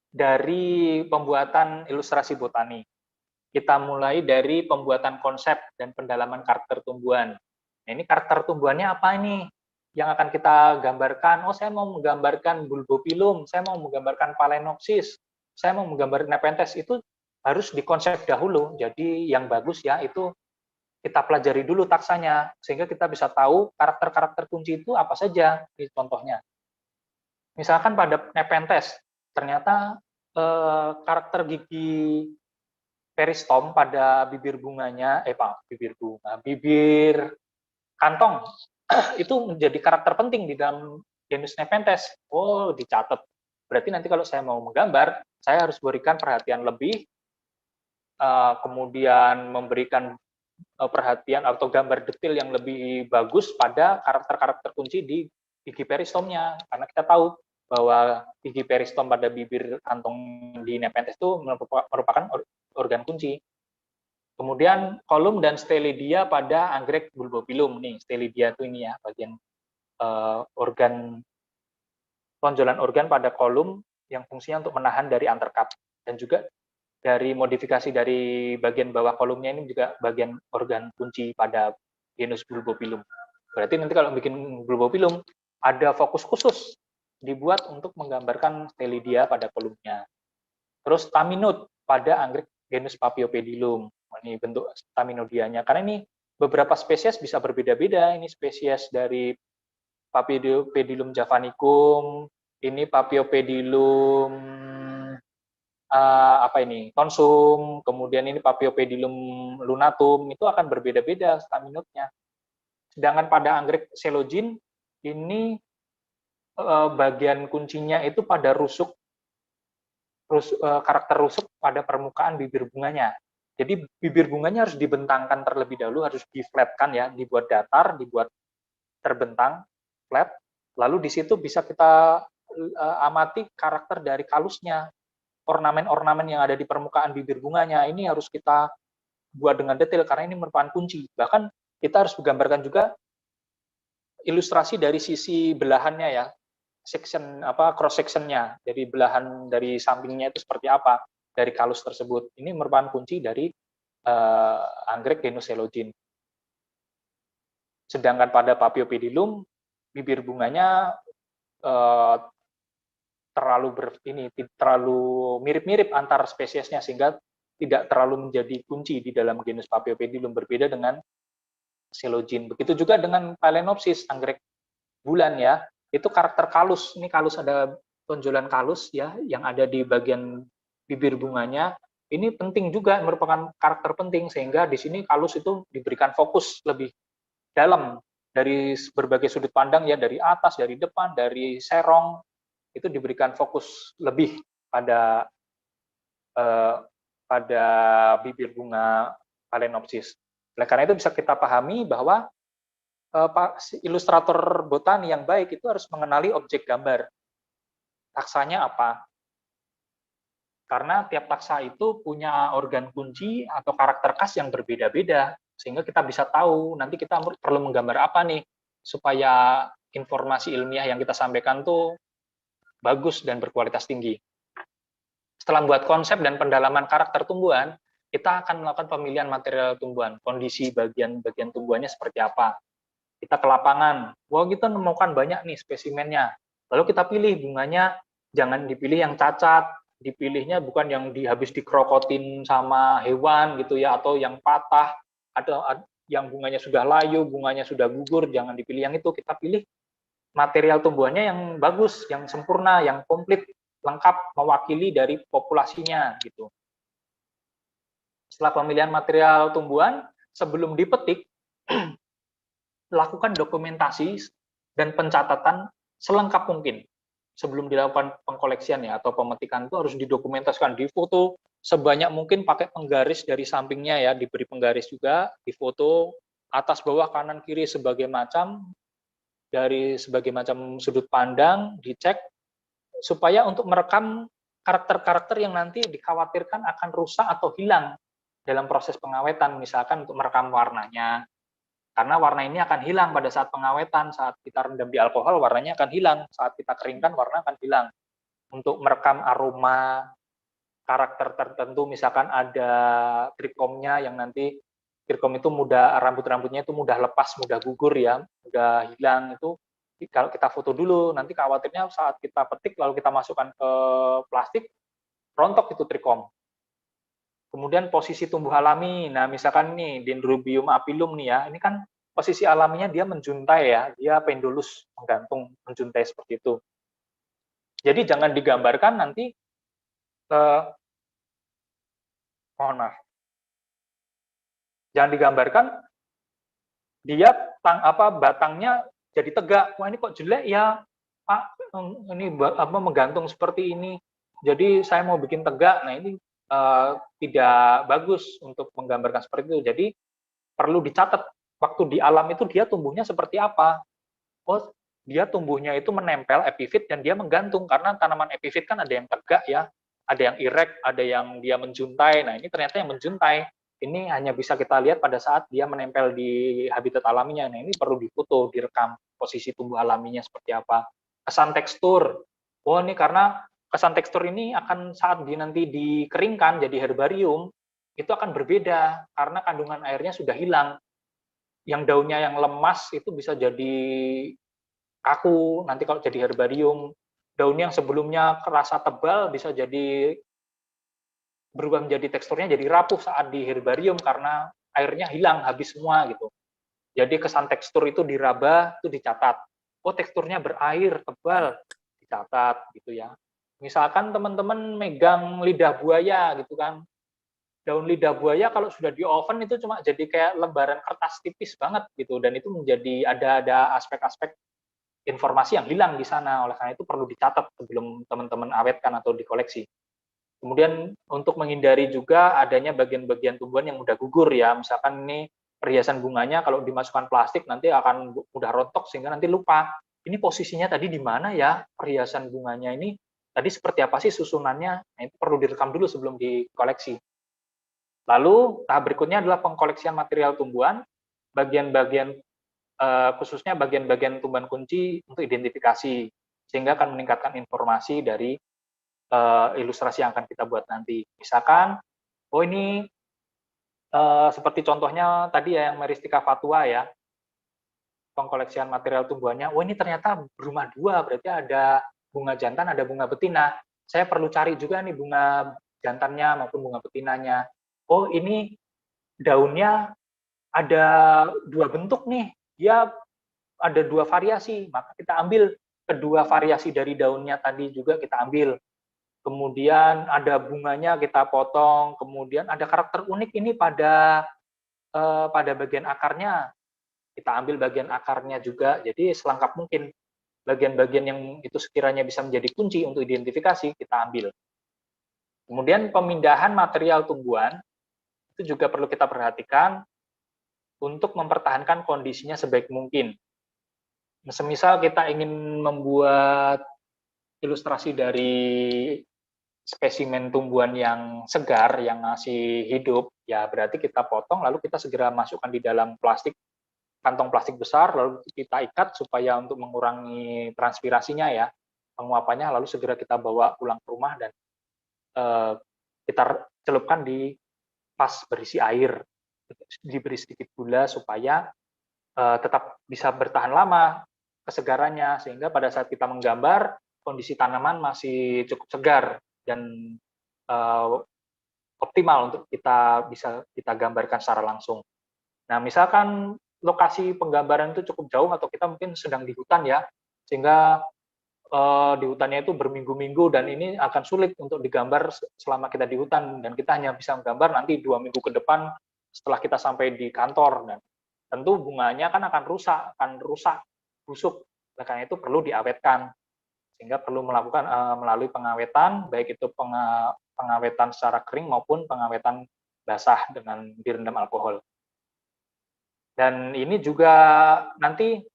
dari pembuatan ilustrasi botani. Kita mulai dari pembuatan konsep dan pendalaman karakter tumbuhan. Nah, ini karakter tumbuhannya apa ini? Yang akan kita gambarkan, saya mau menggambarkan bulbopilum, saya mau menggambarkan phalaenopsis, saya mau menggambar nepenthes, itu harus dikonsep dahulu. Jadi yang bagus ya, itu kita pelajari dulu taksanya, sehingga kita bisa tahu karakter-karakter kunci itu apa saja, contohnya. Misalkan pada nepenthes, ternyata karakter gigi peristom pada bibir bunganya, bibir kantong itu menjadi karakter penting di dalam genus Nepenthes. Oh, dicatat. Berarti nanti kalau saya mau menggambar, saya harus berikan perhatian lebih, kemudian memberikan perhatian atau gambar detail yang lebih bagus pada karakter-karakter kunci di gigi peristomnya. Karena kita tahu bahwa gigi peristom pada bibir kantong di Nepenthes itu merupakan organ kunci. Kemudian kolum dan stelidia pada anggrek bulbopilum. Nih, stelidia itu ini ya, bagian organ, tonjolan organ pada kolum yang fungsinya untuk menahan dari anterkap. Dan juga dari modifikasi dari bagian bawah kolumnya ini juga bagian organ kunci pada genus bulbopilum. Berarti nanti kalau bikin bulbopilum, ada fokus khusus dibuat untuk menggambarkan stelidia pada kolumnya. Terus staminode pada anggrek genus Paphiopedilum. Ini bentuk staminodianya. Karena ini beberapa spesies bisa berbeda-beda. Ini spesies dari Paphiopedilum javanicum, ini Paphiopedilum tonsum, kemudian ini Paphiopedilum lunatum, itu akan berbeda-beda staminodnya. Sedangkan pada anggrek Selogin, ini bagian kuncinya itu pada karakter rusuk pada permukaan bibir bunganya. Jadi bibir bunganya harus dibentangkan terlebih dahulu, harus diflatkan ya, dibuat datar, dibuat terbentang, flat. Lalu di situ bisa kita amati karakter dari kalusnya, ornamen-ornamen yang ada di permukaan bibir bunganya. Ini harus kita buat dengan detail karena ini merupakan kunci. Bahkan kita harus menggambarkan juga ilustrasi dari sisi belahannya ya, cross sectionnya, jadi belahan dari sampingnya itu seperti apa dari kalus tersebut. Ini merupakan kunci dari anggrek genus Selogin. Sedangkan pada Paphiopedilum, bibir bunganya terlalu mirip-mirip antar spesiesnya, sehingga tidak terlalu menjadi kunci di dalam genus Paphiopedilum, berbeda dengan Coelogene. Begitu juga dengan Phalaenopsis, anggrek bulan ya, itu karakter kalus. Ini kalus, ada tonjolan kalus ya yang ada di bagian bibir bunganya. Ini penting juga, merupakan karakter penting, sehingga di sini kalus itu diberikan fokus lebih dalam dari berbagai sudut pandang ya, dari atas, dari depan, dari serong, itu diberikan fokus lebih pada pada bibir bunga Phalaenopsis. Oleh karena itu bisa kita pahami bahwa ilustrator botani yang baik itu harus mengenali objek gambar. Taksanya apa? Karena tiap taksa itu punya organ kunci atau karakter khas yang berbeda-beda, sehingga kita bisa tahu nanti kita perlu menggambar apa nih supaya informasi ilmiah yang kita sampaikan tuh bagus dan berkualitas tinggi. Setelah membuat konsep dan pendalaman karakter tumbuhan, kita akan melakukan pemilihan material tumbuhan, kondisi bagian-bagian tumbuhannya seperti apa. Kita ke lapangan, wah kita menemukan banyak nih spesimennya, lalu kita pilih bunganya, jangan dipilih yang cacat, dipilihnya bukan yang habis dikerokotin sama hewan gitu ya, atau yang patah, atau yang bunganya sudah layu, bunganya sudah gugur, jangan dipilih yang itu. Kita pilih material tumbuhannya yang bagus, yang sempurna, yang komplit, lengkap, mewakili dari populasinya gitu. Setelah pemilihan material tumbuhan, sebelum dipetik, lakukan dokumentasi dan pencatatan selengkap mungkin. Sebelum dilakukan pengkoleksian ya, atau pemetikan itu harus didokumentasikan, difoto sebanyak mungkin pakai penggaris dari sampingnya ya, diberi penggaris juga, difoto atas, bawah, kanan, kiri, dari sebagai macam sudut pandang, dicek, supaya untuk merekam karakter-karakter yang nanti dikhawatirkan akan rusak atau hilang dalam proses pengawetan, misalkan untuk merekam warnanya, karena warna ini akan hilang pada saat pengawetan, saat kita rendam di alkohol warnanya akan hilang, saat kita keringkan warna akan hilang. Untuk merekam aroma karakter tertentu, misalkan ada trichomnya yang nanti trichom itu mudah, rambut-rambutnya itu mudah lepas, mudah gugur ya, mudah hilang, itu kalau kita foto dulu, nanti khawatirnya saat kita petik lalu kita masukkan ke plastik, rontok itu trichom. Kemudian posisi tumbuh alami, nah misalkan nih Dendrobium apilum nih ya, ini kan posisi alaminya dia menjuntai ya, dia pendulus, menggantung, menjuntai seperti itu. Jadi jangan digambarkan nanti, mohon maaf, jangan digambarkan dia batangnya jadi tegak, wah ini kok jelek ya Pak, ini menggantung seperti ini, jadi saya mau bikin tegak, nah ini tidak bagus untuk menggambarkan seperti itu. Jadi perlu dicatat waktu di alam itu dia tumbuhnya seperti apa. Oh, dia tumbuhnya itu menempel epifit dan dia menggantung, karena tanaman epifit kan ada yang tegak ya, ada yang erect, ada yang dia menjuntai. Nah ini ternyata yang menjuntai ini hanya bisa kita lihat pada saat dia menempel di habitat alaminya. Nah ini perlu difoto, direkam posisi tumbuh alaminya seperti apa. Kesan tekstur, oh ini karena kesan tekstur ini akan saat nanti dikeringkan jadi herbarium, itu akan berbeda karena kandungan airnya sudah hilang. Yang daunnya yang lemas itu bisa jadi kaku, nanti kalau jadi herbarium. Daun yang sebelumnya kerasa tebal bisa jadi berubah menjadi teksturnya jadi rapuh saat di herbarium karena airnya hilang, habis semua gitu. Jadi kesan tekstur itu diraba, itu dicatat. Oh teksturnya berair, tebal, dicatat gitu ya. Misalkan teman-teman megang lidah buaya gitu kan, daun lidah buaya kalau sudah di oven itu cuma jadi kayak lembaran kertas tipis banget gitu, dan itu menjadi ada aspek-aspek informasi yang hilang di sana. Oleh karena itu perlu dicatat sebelum teman-teman awetkan atau dikoleksi. Kemudian untuk menghindari juga adanya bagian-bagian tumbuhan yang mudah gugur ya, misalkan ini perhiasan bunganya kalau dimasukkan plastik nanti akan mudah rontok sehingga nanti lupa ini posisinya tadi di mana ya, perhiasan bunganya ini tadi seperti apa sih susunannya. Nah, itu perlu direkam dulu sebelum dikoleksi. Lalu tahap berikutnya adalah pengkoleksian material tumbuhan, bagian-bagian khususnya bagian-bagian tumbuhan kunci untuk identifikasi, sehingga akan meningkatkan informasi dari ilustrasi yang akan kita buat nanti. Misalkan, oh ini seperti contohnya tadi ya yang Meristica fatua ya, pengkoleksian material tumbuhannya, oh ini ternyata berumah dua, berarti ada bunga jantan, ada bunga betina. Saya perlu cari juga nih bunga jantannya maupun bunga betinanya. Oh, ini daunnya ada 2 bentuk nih, dia ada 2 variasi, maka kita ambil kedua variasi dari daunnya tadi juga kita ambil. Kemudian ada bunganya kita potong, kemudian ada karakter unik ini pada bagian akarnya, kita ambil bagian akarnya juga. Jadi selengkap mungkin bagian-bagian yang itu sekiranya bisa menjadi kunci untuk identifikasi, kita ambil. Kemudian pemindahan material tumbuhan, itu juga perlu kita perhatikan untuk mempertahankan kondisinya sebaik mungkin. Semisal kita ingin membuat ilustrasi dari spesimen tumbuhan yang segar, yang masih hidup, ya berarti kita potong, lalu kita segera masukkan di dalam kantong plastik besar, lalu kita ikat supaya untuk mengurangi transpirasinya ya, penguapannya, lalu segera kita bawa pulang ke rumah dan kita celupkan di vas berisi air, diberi sedikit gula supaya tetap bisa bertahan lama kesegarannya, sehingga pada saat kita menggambar, kondisi tanaman masih cukup segar dan optimal untuk kita gambarkan secara langsung. Nah, misalkan lokasi penggambaran itu cukup jauh atau kita mungkin sedang di hutan ya, sehingga di hutannya itu berminggu-minggu dan ini akan sulit untuk digambar selama kita di hutan, dan kita hanya bisa menggambar nanti 2 minggu ke depan setelah kita sampai di kantor, dan tentu bunganya kan akan rusak, busuk. Oleh karena itu perlu diawetkan, sehingga perlu melakukan melalui pengawetan, baik itu pengawetan secara kering maupun pengawetan basah dengan direndam alkohol. Dan ini juga nanti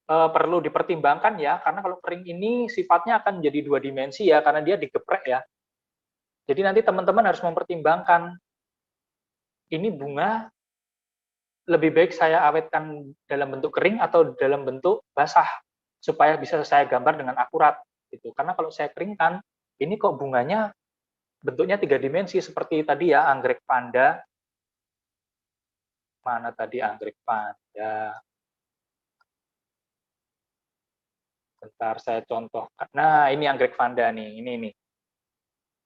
perlu dipertimbangkan ya, karena kalau kering ini sifatnya akan menjadi 2 dimensi ya, karena dia digeprek ya. Jadi nanti teman-teman harus mempertimbangkan, ini bunga lebih baik saya awetkan dalam bentuk kering atau dalam bentuk basah, supaya bisa saya gambar dengan akurat gitu. Karena kalau saya keringkan, ini kok bunganya bentuknya 3 dimensi seperti tadi ya, anggrek panda. Mana tadi anggrek panda? Bentar saya contohkan. Nah, ini anggrek panda nih, ini nih.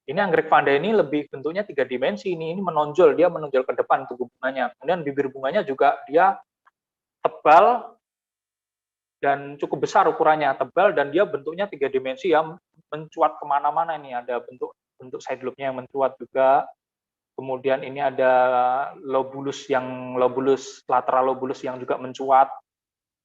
Ini anggrek panda ini lebih bentuknya 3 dimensi, ini menonjol, dia menonjol ke depan tubuh bunganya. Kemudian bibir bunganya juga dia tebal dan cukup besar ukurannya, tebal dan dia bentuknya 3 dimensi ya, mencuat kemana-mana ini, ada bentuk side lobe-nya yang mencuat juga. Kemudian ini ada lateral lobulus yang juga mencuat.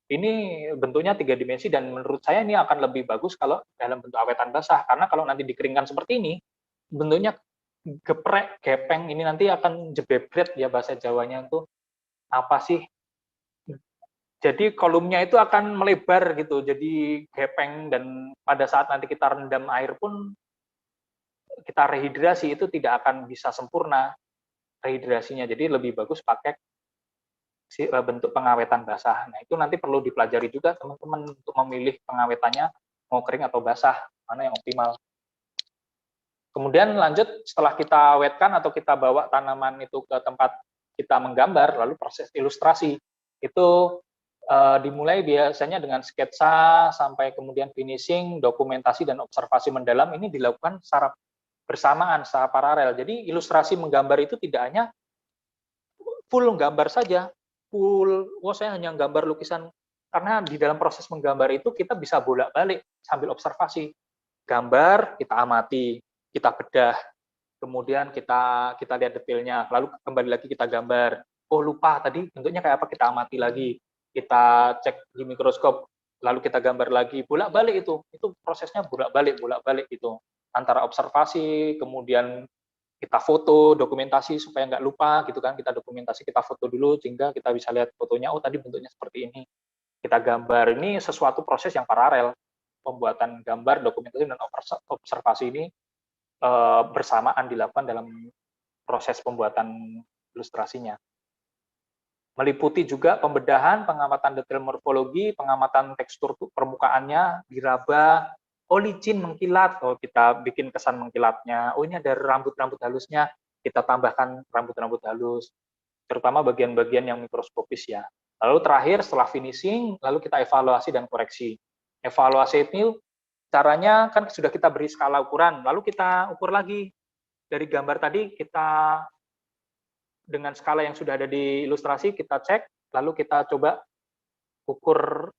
Ini bentuknya 3 dimensi dan menurut saya ini akan lebih bagus kalau dalam bentuk awetan basah, karena kalau nanti dikeringkan seperti ini, bentuknya geprek, gepeng, ini nanti akan jebebret ya bahasa Jawanya itu, apa sih? Jadi kolumnya itu akan melebar gitu, jadi gepeng, dan pada saat nanti kita rendam air pun, kita rehidrasi, itu tidak akan bisa sempurna rehidrasinya, jadi lebih bagus pakai bentuk pengawetan basah. Nah, itu nanti perlu dipelajari juga teman-teman untuk memilih pengawetannya, mau kering atau basah, mana yang optimal. Kemudian lanjut, setelah kita awetkan atau kita bawa tanaman itu ke tempat kita menggambar, lalu proses ilustrasi. Itu dimulai biasanya dengan sketsa, sampai kemudian finishing, dokumentasi, dan observasi mendalam, ini dilakukan secara bersamaan, secara paralel. Jadi ilustrasi menggambar itu tidak hanya full gambar saja, saya hanya gambar lukisan, karena di dalam proses menggambar itu kita bisa bolak-balik sambil observasi. Gambar, kita amati, kita bedah, kemudian kita lihat detailnya, lalu kembali lagi kita gambar. Oh, lupa tadi bentuknya kayak apa, kita amati lagi, kita cek di mikroskop, lalu kita gambar lagi, bolak-balik itu prosesnya bolak-balik itu, antara observasi, kemudian kita foto, dokumentasi supaya nggak lupa gitu kan, kita dokumentasi, kita foto dulu sehingga kita bisa lihat fotonya, oh tadi bentuknya seperti ini, kita gambar. Ini sesuatu proses yang paralel, pembuatan gambar, dokumentasi, dan observasi ini bersamaan dilakukan dalam proses pembuatan ilustrasinya. Meliputi juga pembedahan, pengamatan detail morfologi, pengamatan tekstur permukaannya, diraba, oh licin mengkilat, oh kita bikin kesan mengkilatnya, oh ini ada rambut-rambut halusnya, kita tambahkan rambut-rambut halus, terutama bagian-bagian yang mikroskopis ya. Lalu terakhir setelah finishing, lalu kita evaluasi dan koreksi. Evaluasi itu Caranya kan sudah kita beri skala ukuran, lalu kita ukur lagi. Dari gambar tadi kita dengan skala yang sudah ada di ilustrasi kita cek, lalu kita coba ukur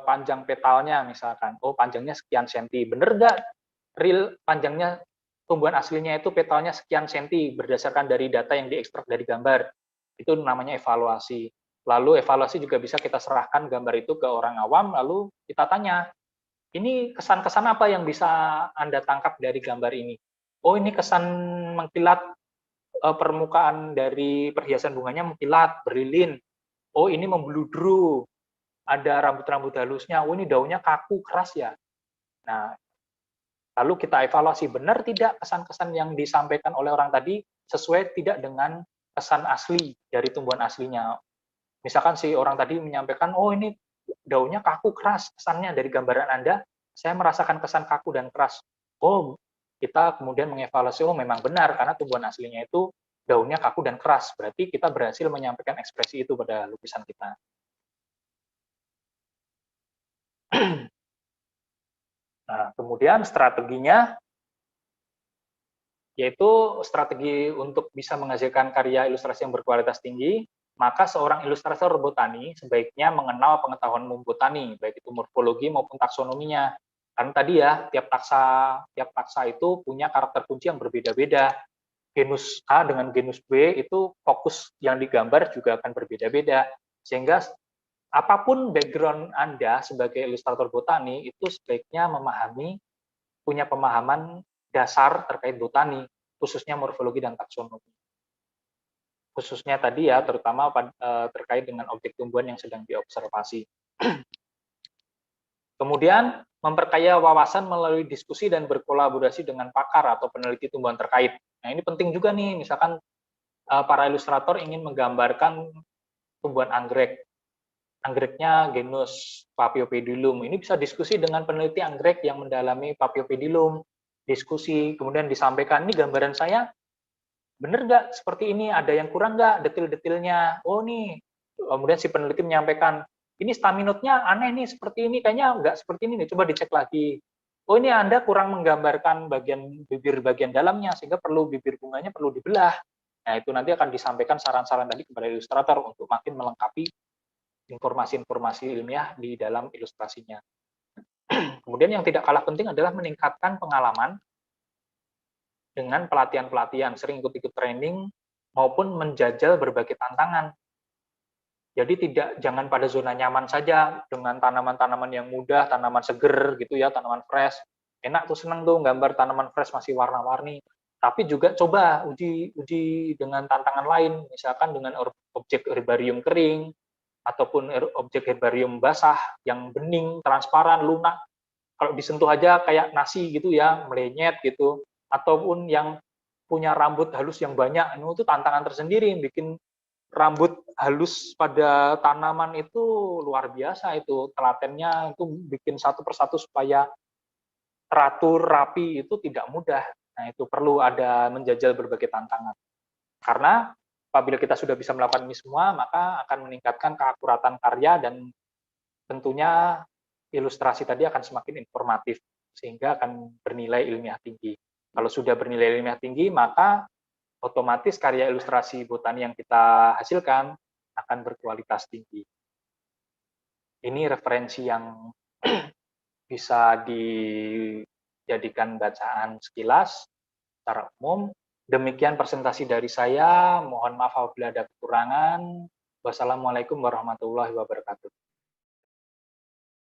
panjang petalnya misalkan. Oh, panjangnya sekian senti. Bener nggak real panjangnya tumbuhan aslinya itu petalnya sekian senti berdasarkan dari data yang diekstrak dari gambar. Itu namanya evaluasi. Lalu evaluasi juga bisa kita serahkan gambar itu ke orang awam, lalu kita tanya, ini kesan-kesan apa yang bisa Anda tangkap dari gambar ini? Oh, ini kesan mengkilat, permukaan dari perhiasan bunganya mengkilat, berlilin. Oh, ini membludrah, ada rambut-rambut halusnya. Oh, ini daunnya kaku, keras ya. Nah, lalu kita evaluasi, benar tidak kesan-kesan yang disampaikan oleh orang tadi sesuai tidak dengan kesan asli dari tumbuhan aslinya. Misalkan si orang tadi menyampaikan, oh ini daunnya kaku keras, kesannya dari gambaran Anda, saya merasakan kesan kaku dan keras. Oh, kita kemudian mengevaluasi, oh memang benar, karena tumbuhan aslinya itu daunnya kaku dan keras. Berarti kita berhasil menyampaikan ekspresi itu pada lukisan kita. Nah, kemudian strateginya, yaitu strategi untuk bisa menghasilkan karya ilustrasi yang berkualitas tinggi, maka seorang ilustrator botani sebaiknya mengenal pengetahuan umum botani, baik itu morfologi maupun taksonominya. Karena tadi ya, tiap taksa itu punya karakter kunci yang berbeda-beda. Genus A dengan genus B itu fokus yang digambar juga akan berbeda-beda. Sehingga apapun background Anda sebagai ilustrator botani, itu sebaiknya punya pemahaman dasar terkait botani, khususnya morfologi dan taksonomi. Khususnya tadi ya, terutama terkait dengan objek tumbuhan yang sedang diobservasi. Kemudian, memperkaya wawasan melalui diskusi dan berkolaborasi dengan pakar atau peneliti tumbuhan terkait. Nah, ini penting juga nih, misalkan para ilustrator ingin menggambarkan tumbuhan anggrek. Anggreknya genus Paphiopedilum. Ini bisa diskusi dengan peneliti anggrek yang mendalami Paphiopedilum. Diskusi, kemudian disampaikan, ini gambaran saya bener nggak seperti ini, ada yang kurang nggak detil-detilnya, oh nih, kemudian si peneliti menyampaikan, ini staminotnya aneh nih, seperti ini, kayaknya nggak seperti ini nih, coba dicek lagi, oh ini Anda kurang menggambarkan bibir bagian dalamnya, sehingga bibir bunganya perlu dibelah. Nah, itu nanti akan disampaikan saran-saran tadi kepada ilustrator untuk makin melengkapi informasi-informasi ilmiah di dalam ilustrasinya. Kemudian yang tidak kalah penting adalah meningkatkan pengalaman dengan pelatihan-pelatihan, sering ikut-ikut training, maupun menjajal berbagai tantangan. Jadi jangan pada zona nyaman saja dengan tanaman-tanaman yang mudah, tanaman seger gitu ya, tanaman fresh. Enak tuh, seneng tuh gambar tanaman fresh masih warna-warni. Tapi juga coba uji dengan tantangan lain, misalkan dengan objek herbarium kering, ataupun objek herbarium basah yang bening, transparan, lunak. Kalau disentuh aja kayak nasi gitu ya, melenyet gitu. Ataupun yang punya rambut halus yang banyak, itu tantangan tersendiri. Bikin rambut halus pada tanaman itu luar biasa itu. Telatennya itu bikin satu persatu supaya teratur, rapi, itu tidak mudah. Nah, itu perlu ada menjajal berbagai tantangan. Karena apabila kita sudah bisa melakukan ini semua, maka akan meningkatkan keakuratan karya dan tentunya ilustrasi tadi akan semakin informatif, sehingga akan bernilai ilmiah tinggi. Kalau sudah bernilai ilmiah tinggi, maka otomatis karya ilustrasi botani yang kita hasilkan akan berkualitas tinggi. Ini referensi yang bisa dijadikan bacaan sekilas secara umum. Demikian presentasi dari saya. Mohon maaf apabila ada kekurangan. Wassalamualaikum warahmatullahi wabarakatuh.